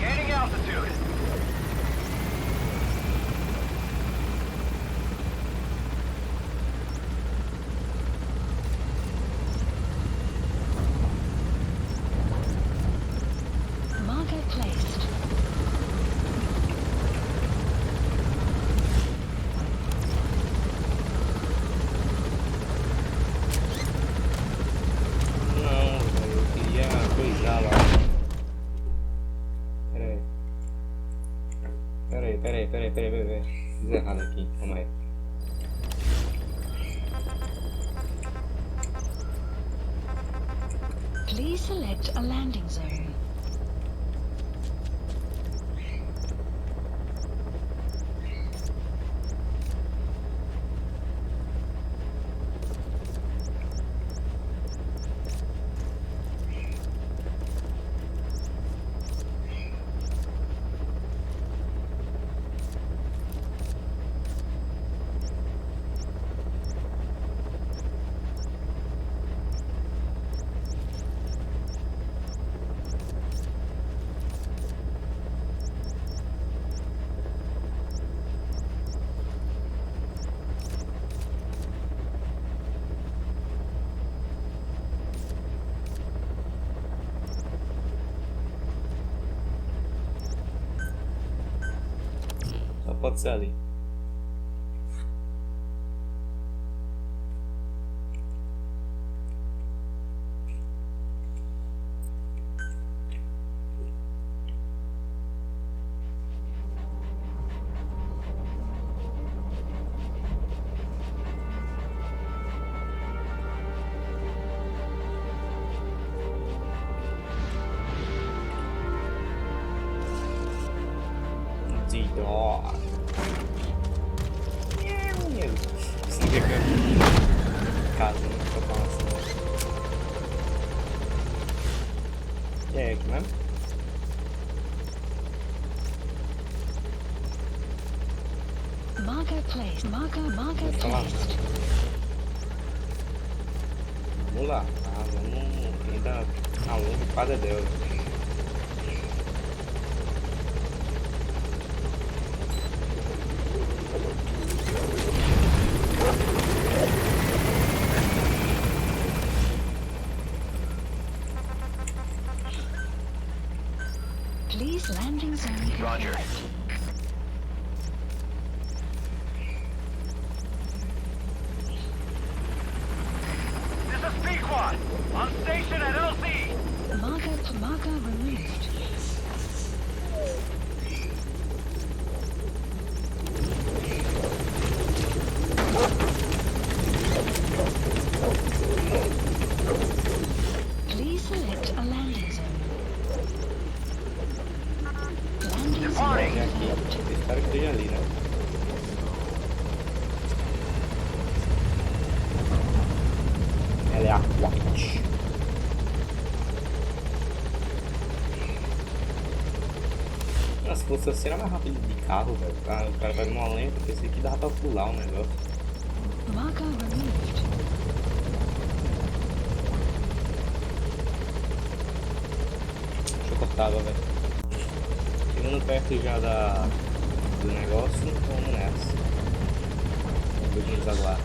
B: Gaining altitude.
C: Marker placed.
A: Não, eu queria coisar lá. Peraí. Fiz errado aqui, calma aí.
C: Please select a landing zone.
A: Só pode ser ali. De dó. Sim, que é casa, né? Pra falar assim. E aí, como é?
C: Marker placed. Marker
A: Falar.
C: placed.
A: Vamos lá, tá? Vamos ainda a longo cada dela.
B: Roger.
I: This is Pequod, on station at LZ.
C: Marker removed. Please select a landing zone. Landing
A: Olha
C: zone.
A: aqui, espero que esteja ali, né? Ela é a Watch. Nossa, se fosse assim era mais rápido de carro, velho. O cara vai numa lenta, pensei que dava pra pular um negócio.
C: Marker removed.
A: Deixa eu cortar, velho. Chegando perto já do negócio, vamos nessa. Vamos aguardar.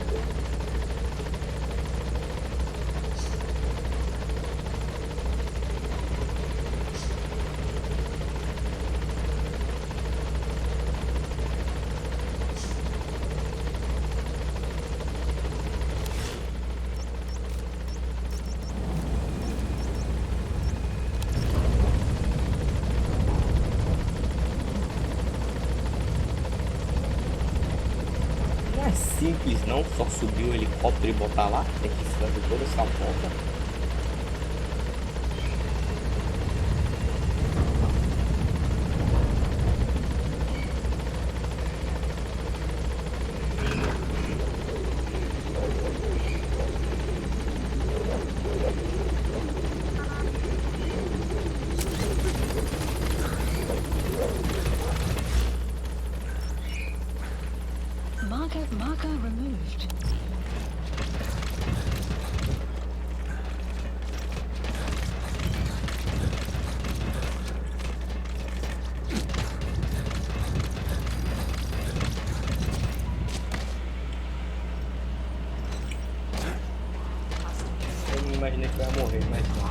A: Não é simples não, só subir o helicóptero e botar lá, tem que fazer toda essa volta.
C: Marker removed.
A: Eu não imaginei que eu ia morrer, mas não.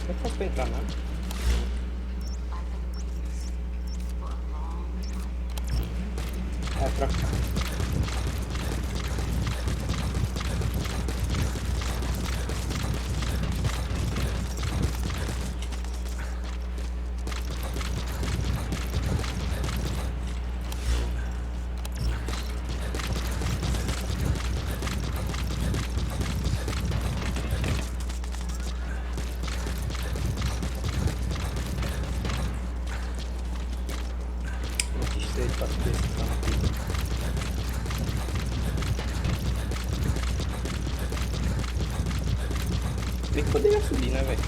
A: Eu posso entrar, não? É pra cá. Nem poderia subir, né, velho?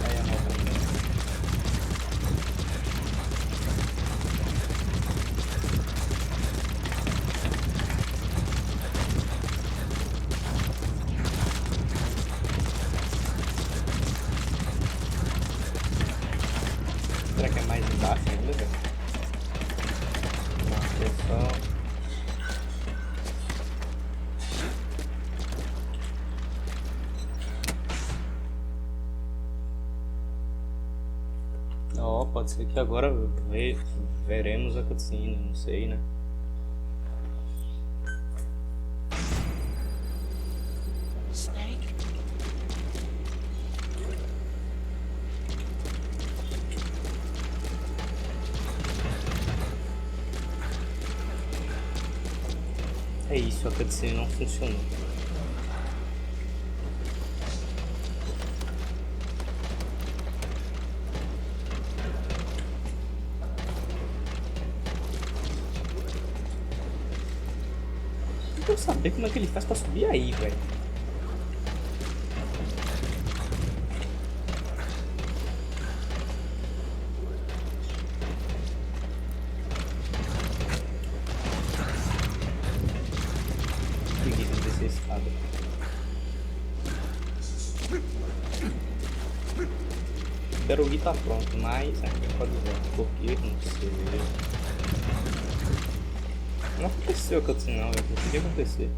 A: Aí a nova linha. Será que é mais embaixo ainda, velho? Atenção. Ó, pode ser que agora veremos a cutscene, não sei, né?
C: Snake.
A: É isso, a cutscene não funcionou. Eu quero saber como é que ele faz pra subir aí, velho. Espero o Gui tá pronto, mas ainda pode ver. Por que? Não sei. Não aconteceu o que eu disse não, velho. O que acontecer?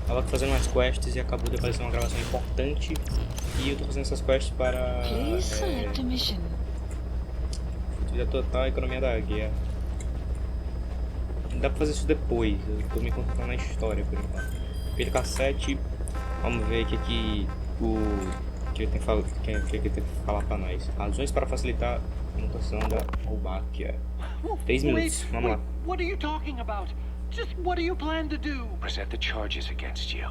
A: Tava fazendo umas quests e acabou de aparecer uma gravação importante. E eu tô fazendo essas quests para vida total e economia da guerra. Dá pra fazer isso depois, eu tô me concentrando na história por enquanto. Pelo cassete, vamos ver o que ele tem que falar pra nós. Razões para facilitar a mutação da Roubakia. 3 minutos, vamos lá.
K: What are you talking about? Just what do you plan to do?
B: Present the charges against you,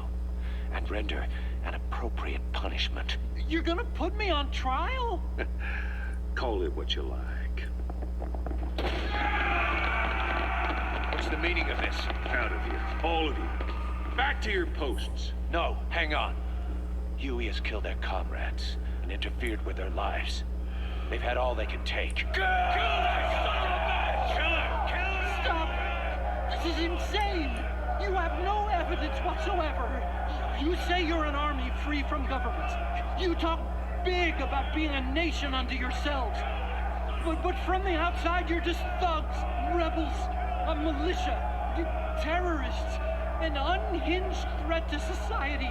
B: and render an appropriate punishment.
K: You're gonna put me on trial?
J: Call it what you like.
F: What's the meaning of this?
J: Out of here, all of you. Back to your posts.
F: No, hang on. Huey has killed their comrades and interfered with their lives. They've had all they can take. Kill that son of a bitch! Kill her! Kill her!
K: Stop! This is insane! You have no evidence whatsoever. You say you're an army free from government. You talk big about being a nation unto yourselves. But from the outside, you're just thugs, rebels, a militia, terrorists, an unhinged threat to society.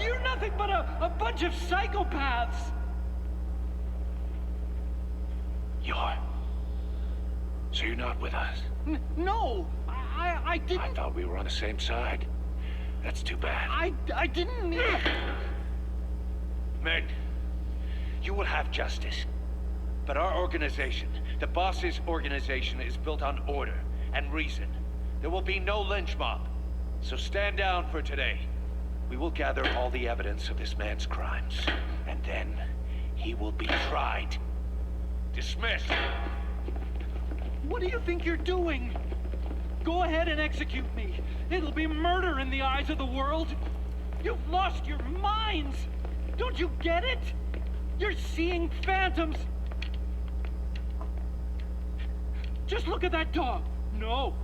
K: You're nothing but a bunch of psychopaths.
F: So you're not with us?
K: No, I didn't.
F: I thought we were on the same side. That's too bad.
K: I didn't mean...
F: Men, you will have justice. But our organization, the boss's organization, is built on order and reason. There will be no lynch mob. So stand down for today. We will gather all the evidence of this man's crimes. And then he will be tried. Dismissed.
K: What do you think you're doing? Go ahead and execute me. It'll be murder in the eyes of the world. You've lost your minds. Don't you get it? You're seeing phantoms. Just look at that dog. No,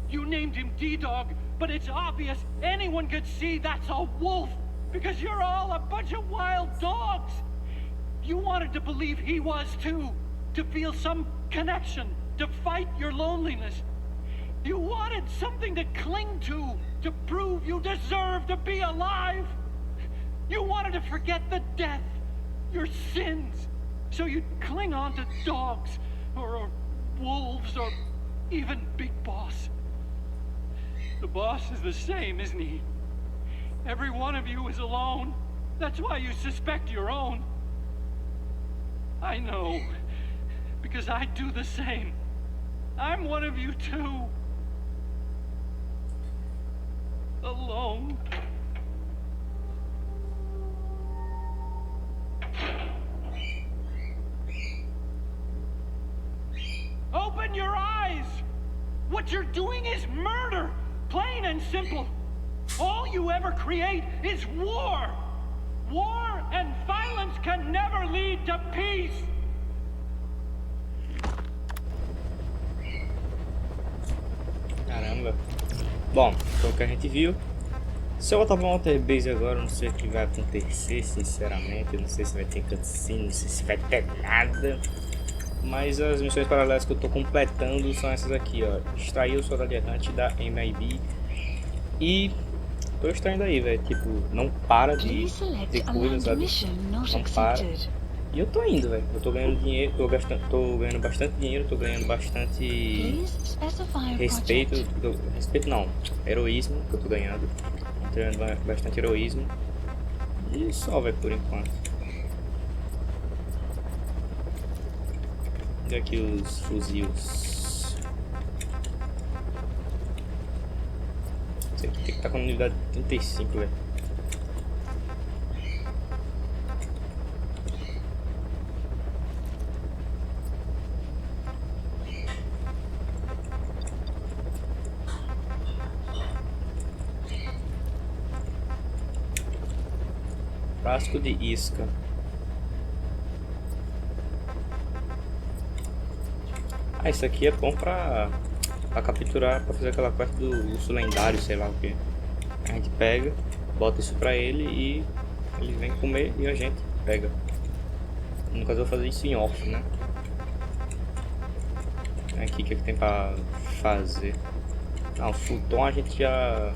K: you named him D-Dog, but it's obvious anyone could see that's a wolf because you're all a bunch of wild dogs. You wanted to believe he was too, to feel some connection, to fight your loneliness. You wanted something to cling to prove you deserve to be alive. You wanted to forget the death, your sins, so you'd cling on to dogs, or wolves, or even Big Boss. The boss is the same, isn't he? Every one of you is alone. That's why you suspect your own. I know, because I do the same. I'm one of you too. Alone. Open your eyes! What you're doing is murder! Plain and simple. All you ever create is war! War and violence can never lead to peace!
A: Caramba. Bom, foi o que a gente viu. Se eu voltar pra Walter Base agora, eu não sei o que vai acontecer, sinceramente. Eu não sei se vai ter cutscene, não sei se vai ter nada. Mas as missões paralelas que eu tô completando são essas aqui, ó. Extrair o soldado errante da MIB. E tô extraindo aí, velho. Tipo, não para de ter coisas, sabe? Não para. E eu tô indo, velho. Eu tô ganhando dinheiro, tô ganhando bastante dinheiro, tô ganhando bastante respeito. Respeito não, heroísmo que eu tô ganhando. Tô ganhando bastante heroísmo. E só, velho, por enquanto. E aqui os fuzis. Esse aqui tem que estar com unidade 35, velho. Frasco de isca. Ah, isso aqui é bom pra capturar, pra fazer aquela quest do urso lendário, sei lá o que. A gente pega, bota isso pra ele e ele vem comer e a gente pega. No caso eu vou fazer isso em off, né? Aqui o que, é que tem pra fazer? Ah, o futon a gente já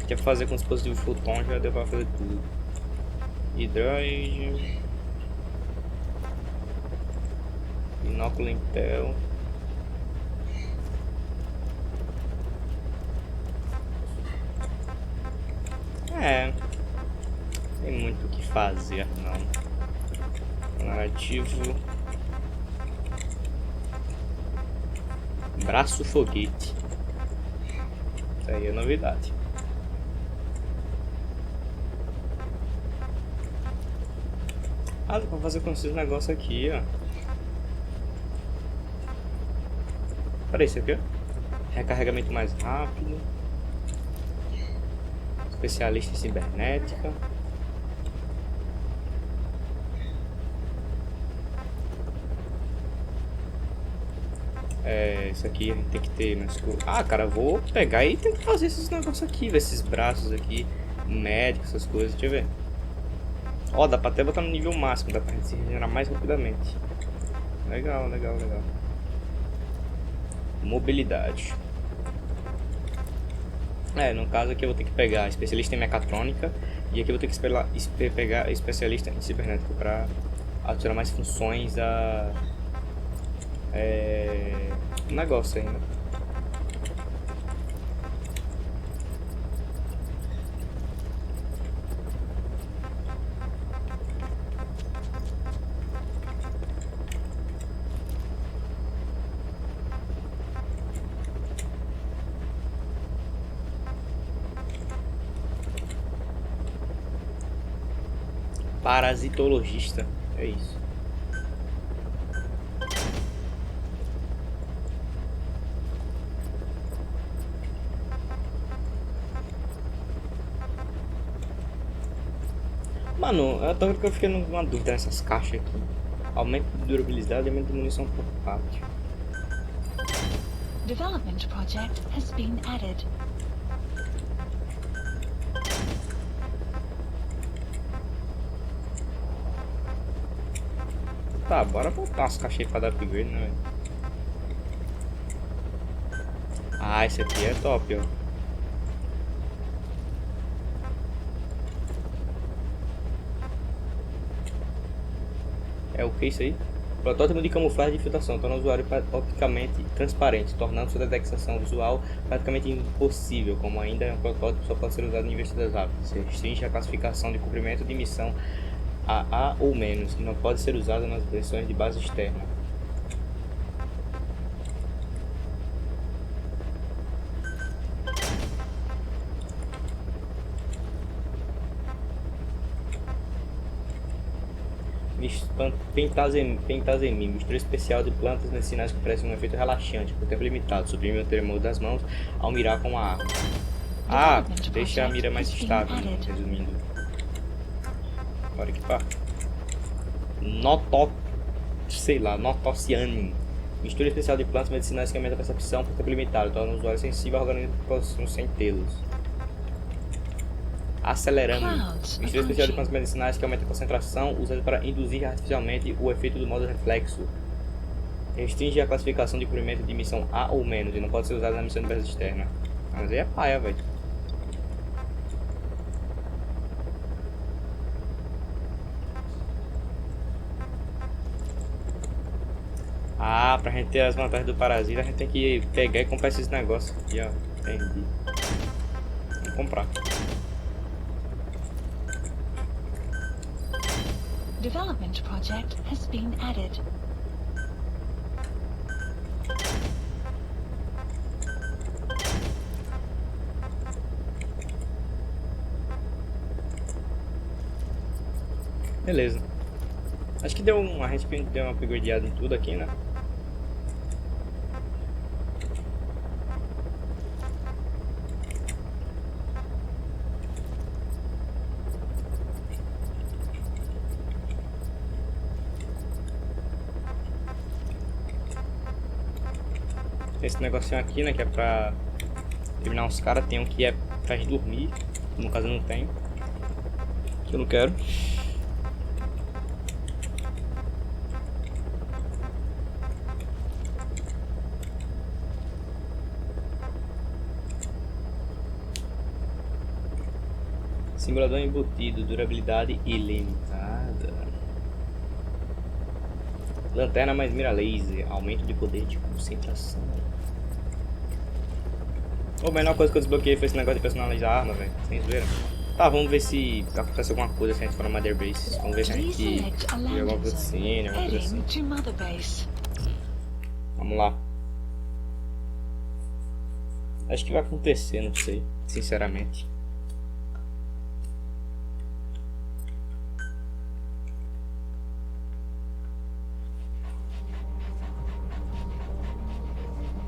A: quer fazer com o dispositivo futon, já deu pra fazer tudo. Hidroide, binóculo Intel. É, tem muito o que fazer não. Narrativo. Braço foguete. Isso aí é novidade. Ah, dá pra fazer com esses negócios aqui, ó. Peraí, isso aqui, ó. Recarregamento mais rápido. Especialista em cibernética. É, isso aqui a gente tem que ter mais coisa. Ah, cara, eu vou pegar e tentar fazer esses negócios aqui, ver esses braços aqui, médico, essas coisas, deixa eu ver. Ó, dá pra até botar no nível máximo, dá pra gente se regenerar mais rapidamente. Legal, legal, legal. Mobilidade. É, no caso aqui eu vou ter que pegar especialista em mecatrônica e aqui eu vou ter que pegar especialista em cibernética para atirar mais funções a negócio aí, né? Parasitologista, é isso. Mano, eu fiquei numa dúvida nessas caixas aqui. Aumento de durabilidade e aumento de munição portátil.
C: Development project has been added.
A: Tá, bora botar as caixas aí pra dar upgrade, né, velho? Ah, esse aqui é top, ó. É o que isso aí? Protótipo de camuflagem de infiltração torna o usuário opticamente transparente, tornando sua detecção visual praticamente impossível. Como ainda é um protótipo, só pode ser usado em investidas rápidas. Se restringe a classificação de cumprimento de missão a A ou menos, e não pode ser usada nas versões de base externa. Pentazemim, mistura especial de plantas medicinais que oferecem um efeito relaxante por tempo limitado, suprime o tremor das mãos ao mirar com a arma. Ah, deixa a mira mais estável, resumindo. Bora equipar. Notocianin. Mistura especial de plantas medicinais que aumenta a percepção por tempo limitado, torna o usuário sensível a organismos sem pelos. Acelerando. Mistura especial de plantas medicinais que aumenta a concentração, usada para induzir artificialmente o efeito do modo reflexo. Restringe a classificação de cumprimento de missão A ou menos e não pode ser usada na missão de base externa. Mas aí é paia, velho. Ah, pra gente ter as vantagens do parasita, a gente tem que pegar e comprar esses negócios aqui, ó. Entendi. Vou comprar.
C: Development project has been added.
A: Beleza. Acho que a gente deu uma upgradeada em tudo aqui, né? Tem esse negocinho aqui, né? Que é pra eliminar uns caras. Tem um que é pra gente dormir. No caso, eu não tenho. Que eu não quero. Simulador embutido, durabilidade ilimitada. Lanterna mais mira laser, aumento de poder de concentração. A menor coisa que eu desbloqueei foi esse negócio de personalizar a arma, velho. Sem zoeira. Tá, vamos ver se acontece alguma coisa se a gente for na Mother Base. Vamos ver se a gente vê alguma cutscene, alguma coisa assim. Vamos lá. Acho que vai acontecer, não sei, sinceramente.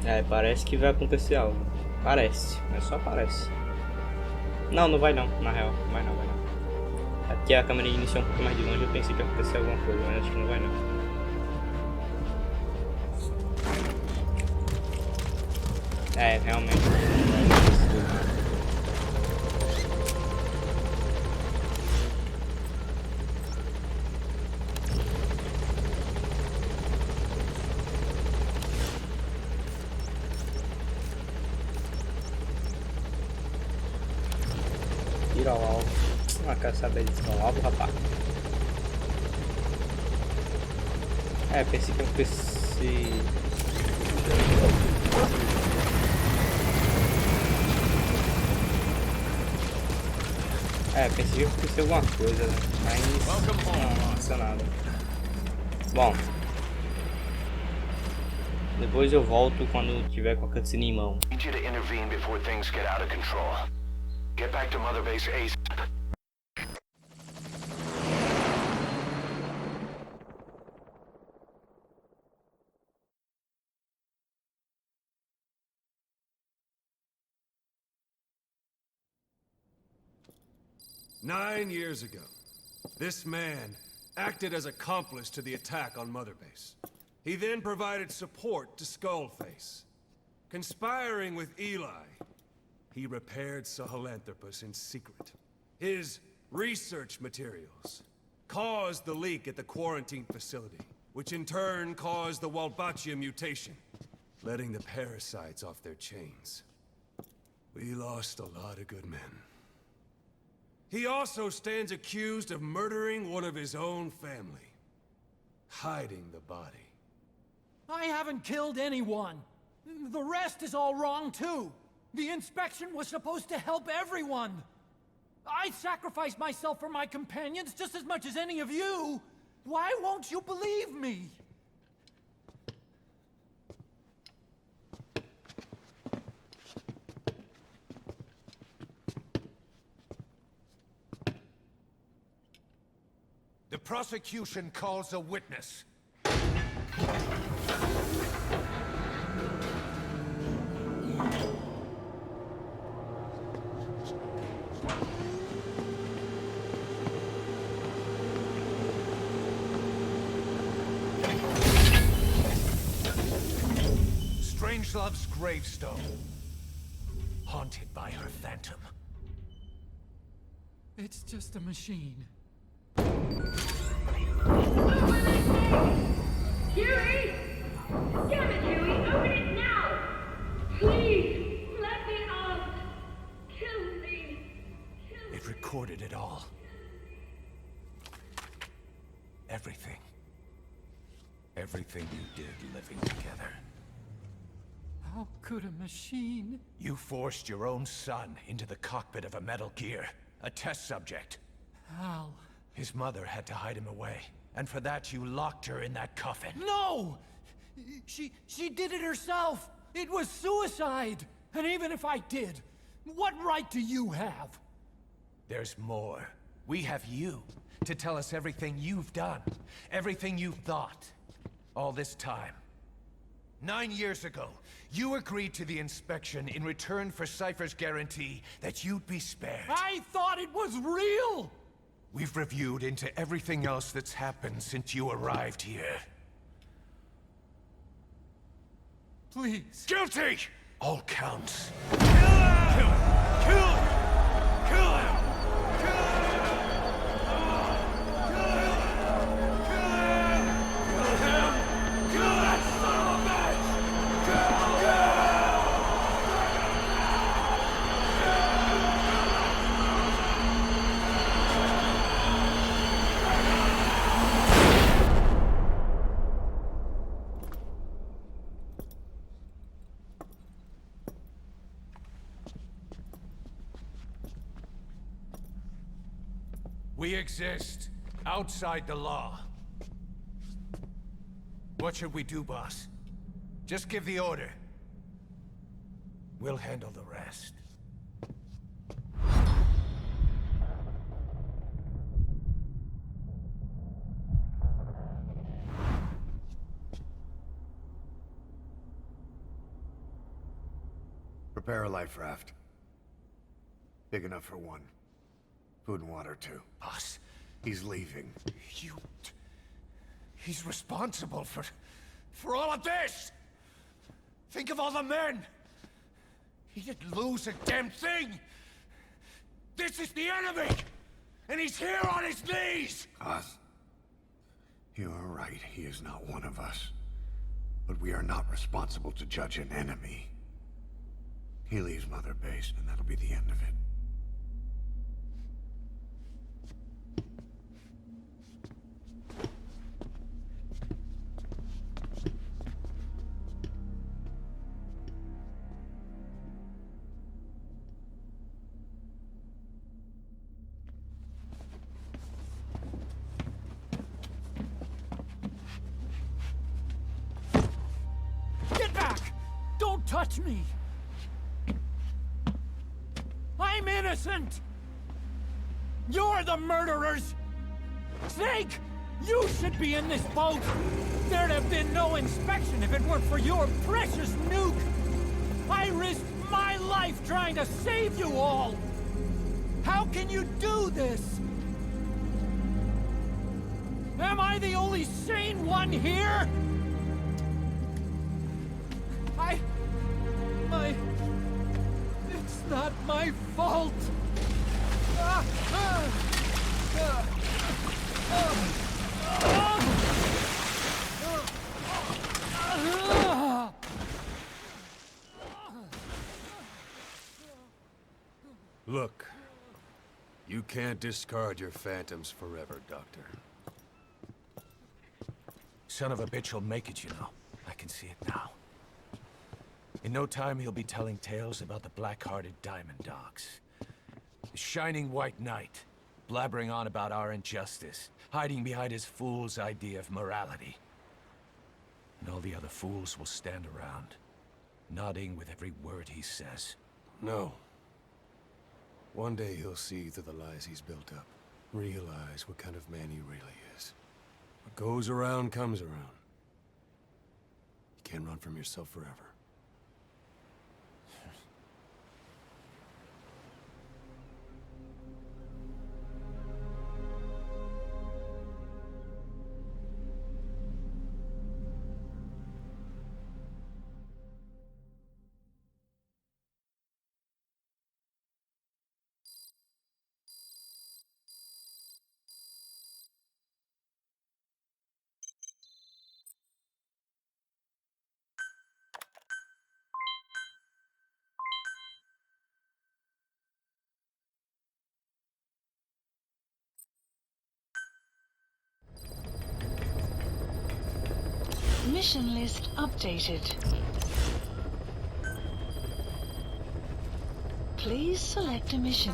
A: É, parece que vai acontecer algo. Parece, mas só parece. Não, não vai não, na real. Vai não, vai não. Aqui a câmera iniciou um pouco mais de longe, eu pensei que ia acontecer alguma coisa, mas acho que não vai não. É, realmente. Tira o alvo. Ah, quero saber disso não. Alvo, rapaz. É, pensei que eu fosse... É, pensei que ia acontecer alguma coisa, né? Mas não aconteceu nada. Bom, depois eu volto quando tiver com a cutscene em mão.
B: Need you to intervene before things get out of control. Get back to Mother Base ASAP.
E: Nine years ago, this man acted as accomplice to the attack on Mother Base. He then provided support to Skullface. Conspiring with Eli, he repaired Sahelanthropus in secret. His research materials caused the leak at the quarantine facility, which in turn caused the Walbachia mutation, letting the parasites off their chains. We lost a lot of good men. He also stands accused of murdering one of his own family, hiding the body.
D: I haven't killed anyone. The rest is all wrong, too. The inspection was supposed to help everyone. I sacrificed myself for my companions just as much as any of you. Why won't you believe me?
F: The prosecution calls a witness. Strangelove's gravestone, haunted by her phantom.
D: It's just a machine.
N: Huey! Damn it, Huey! Open it now! Please! Let me out! Kill me!
F: It recorded it all. Everything. Everything you did living together.
D: How could a machine?
F: You forced your own son into the cockpit of a Metal Gear, a test subject.
D: How?
F: His mother had to hide him away, and for that you locked her in that coffin.
D: No! She did it herself! It was suicide! And even if I did, what right do you have?
F: There's more. We have you to tell us everything you've done, everything you've thought, all this time. 9 years ago, you agreed to the inspection in return for Cypher's guarantee that you'd be spared.
D: I thought it was real!
F: We've reviewed into everything else that's happened since you arrived here.
D: Please.
F: Guilty! All counts.
D: Kill him! Kill him! Kill him!
F: We exist outside the law. What should we do, boss? Just give the order. We'll handle the rest.
G: Prepare a life raft. Big enough for one. Food and water, too.
F: Boss,
G: He's leaving.
F: he's responsible for all of this! Think of all the men! He didn't lose a damn thing! This is the enemy! And he's here on his knees!
G: Us? You are right, he is not one of us. But we are not responsible to judge an enemy. He leaves Mother Base, and that'll be the end of it.
D: Get back! Don't touch me! I'm innocent! You're the murderers! Snake! You should be in this boat! There'd have been no inspection if it weren't for your precious nuke! I risked my life trying to save you all! How can you do this? Am I the only sane one here? It's not my fault!
E: Look, you can't discard your phantoms forever, Doctor.
F: Son of a bitch will make it, you know. I can see it now. In no time, he'll be telling tales about the black-hearted Diamond Dogs. The shining white knight, blabbering on about our injustice, hiding behind his fool's idea of morality. And all the other fools will stand around, nodding with every word he says.
E: No. One day he'll see through the lies he's built up, realize what kind of man he really is. What goes around comes around. You can't run from yourself forever.
C: Mission list updated. Please select a mission.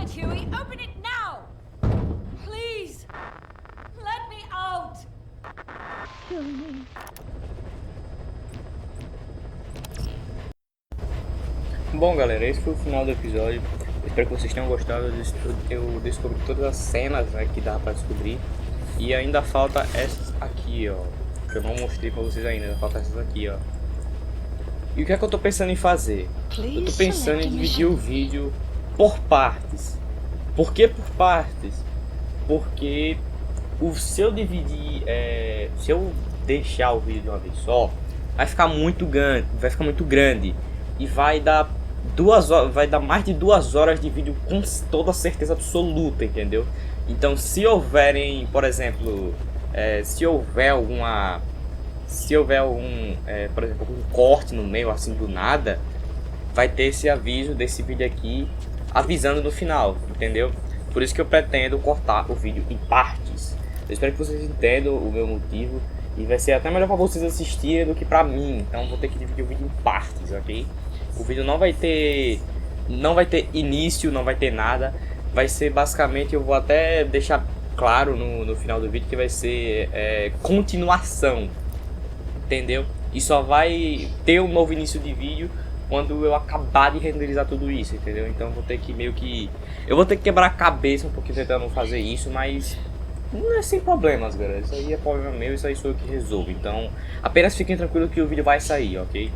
N: it, Huey! Open it now! Please! Let me out! Kill me.
A: Bom, galera, esse foi o final do episódio. Espero que vocês tenham gostado. Eu descobri todas as cenas, né, que dá pra descobrir. E ainda falta essas aqui, ó, que eu não mostrei pra vocês ainda. Falta essas aqui, ó. E o que é que eu tô pensando em fazer? Eu tô pensando em dividir o vídeo por partes. Por que por partes? Porque se eu dividir, se eu deixar o vídeo de uma vez só, vai ficar muito grande e vai dar mais de 2 horas de vídeo com toda certeza absoluta, entendeu? Então, se houverem, por exemplo, se houver algum, por exemplo, algum corte no meio assim do nada, vai ter esse aviso desse vídeo aqui avisando no final, entendeu? Por isso que eu pretendo cortar o vídeo em partes. Eu espero que vocês entendam o meu motivo e vai ser até melhor para vocês assistirem do que para mim. Então vou ter que dividir o vídeo em partes, ok? O vídeo não vai ter início, não vai ter nada. Vai ser basicamente, eu vou até deixar claro no final do vídeo que vai ser continuação, entendeu? E só vai ter um novo início de vídeo quando eu acabar de renderizar tudo isso, entendeu? Então vou ter que eu vou ter que quebrar a cabeça um pouquinho tentando fazer isso, mas não é sem problemas, galera. Isso aí é problema meu, isso aí sou eu que resolvo. Então apenas fiquem tranquilos que o vídeo vai sair, ok?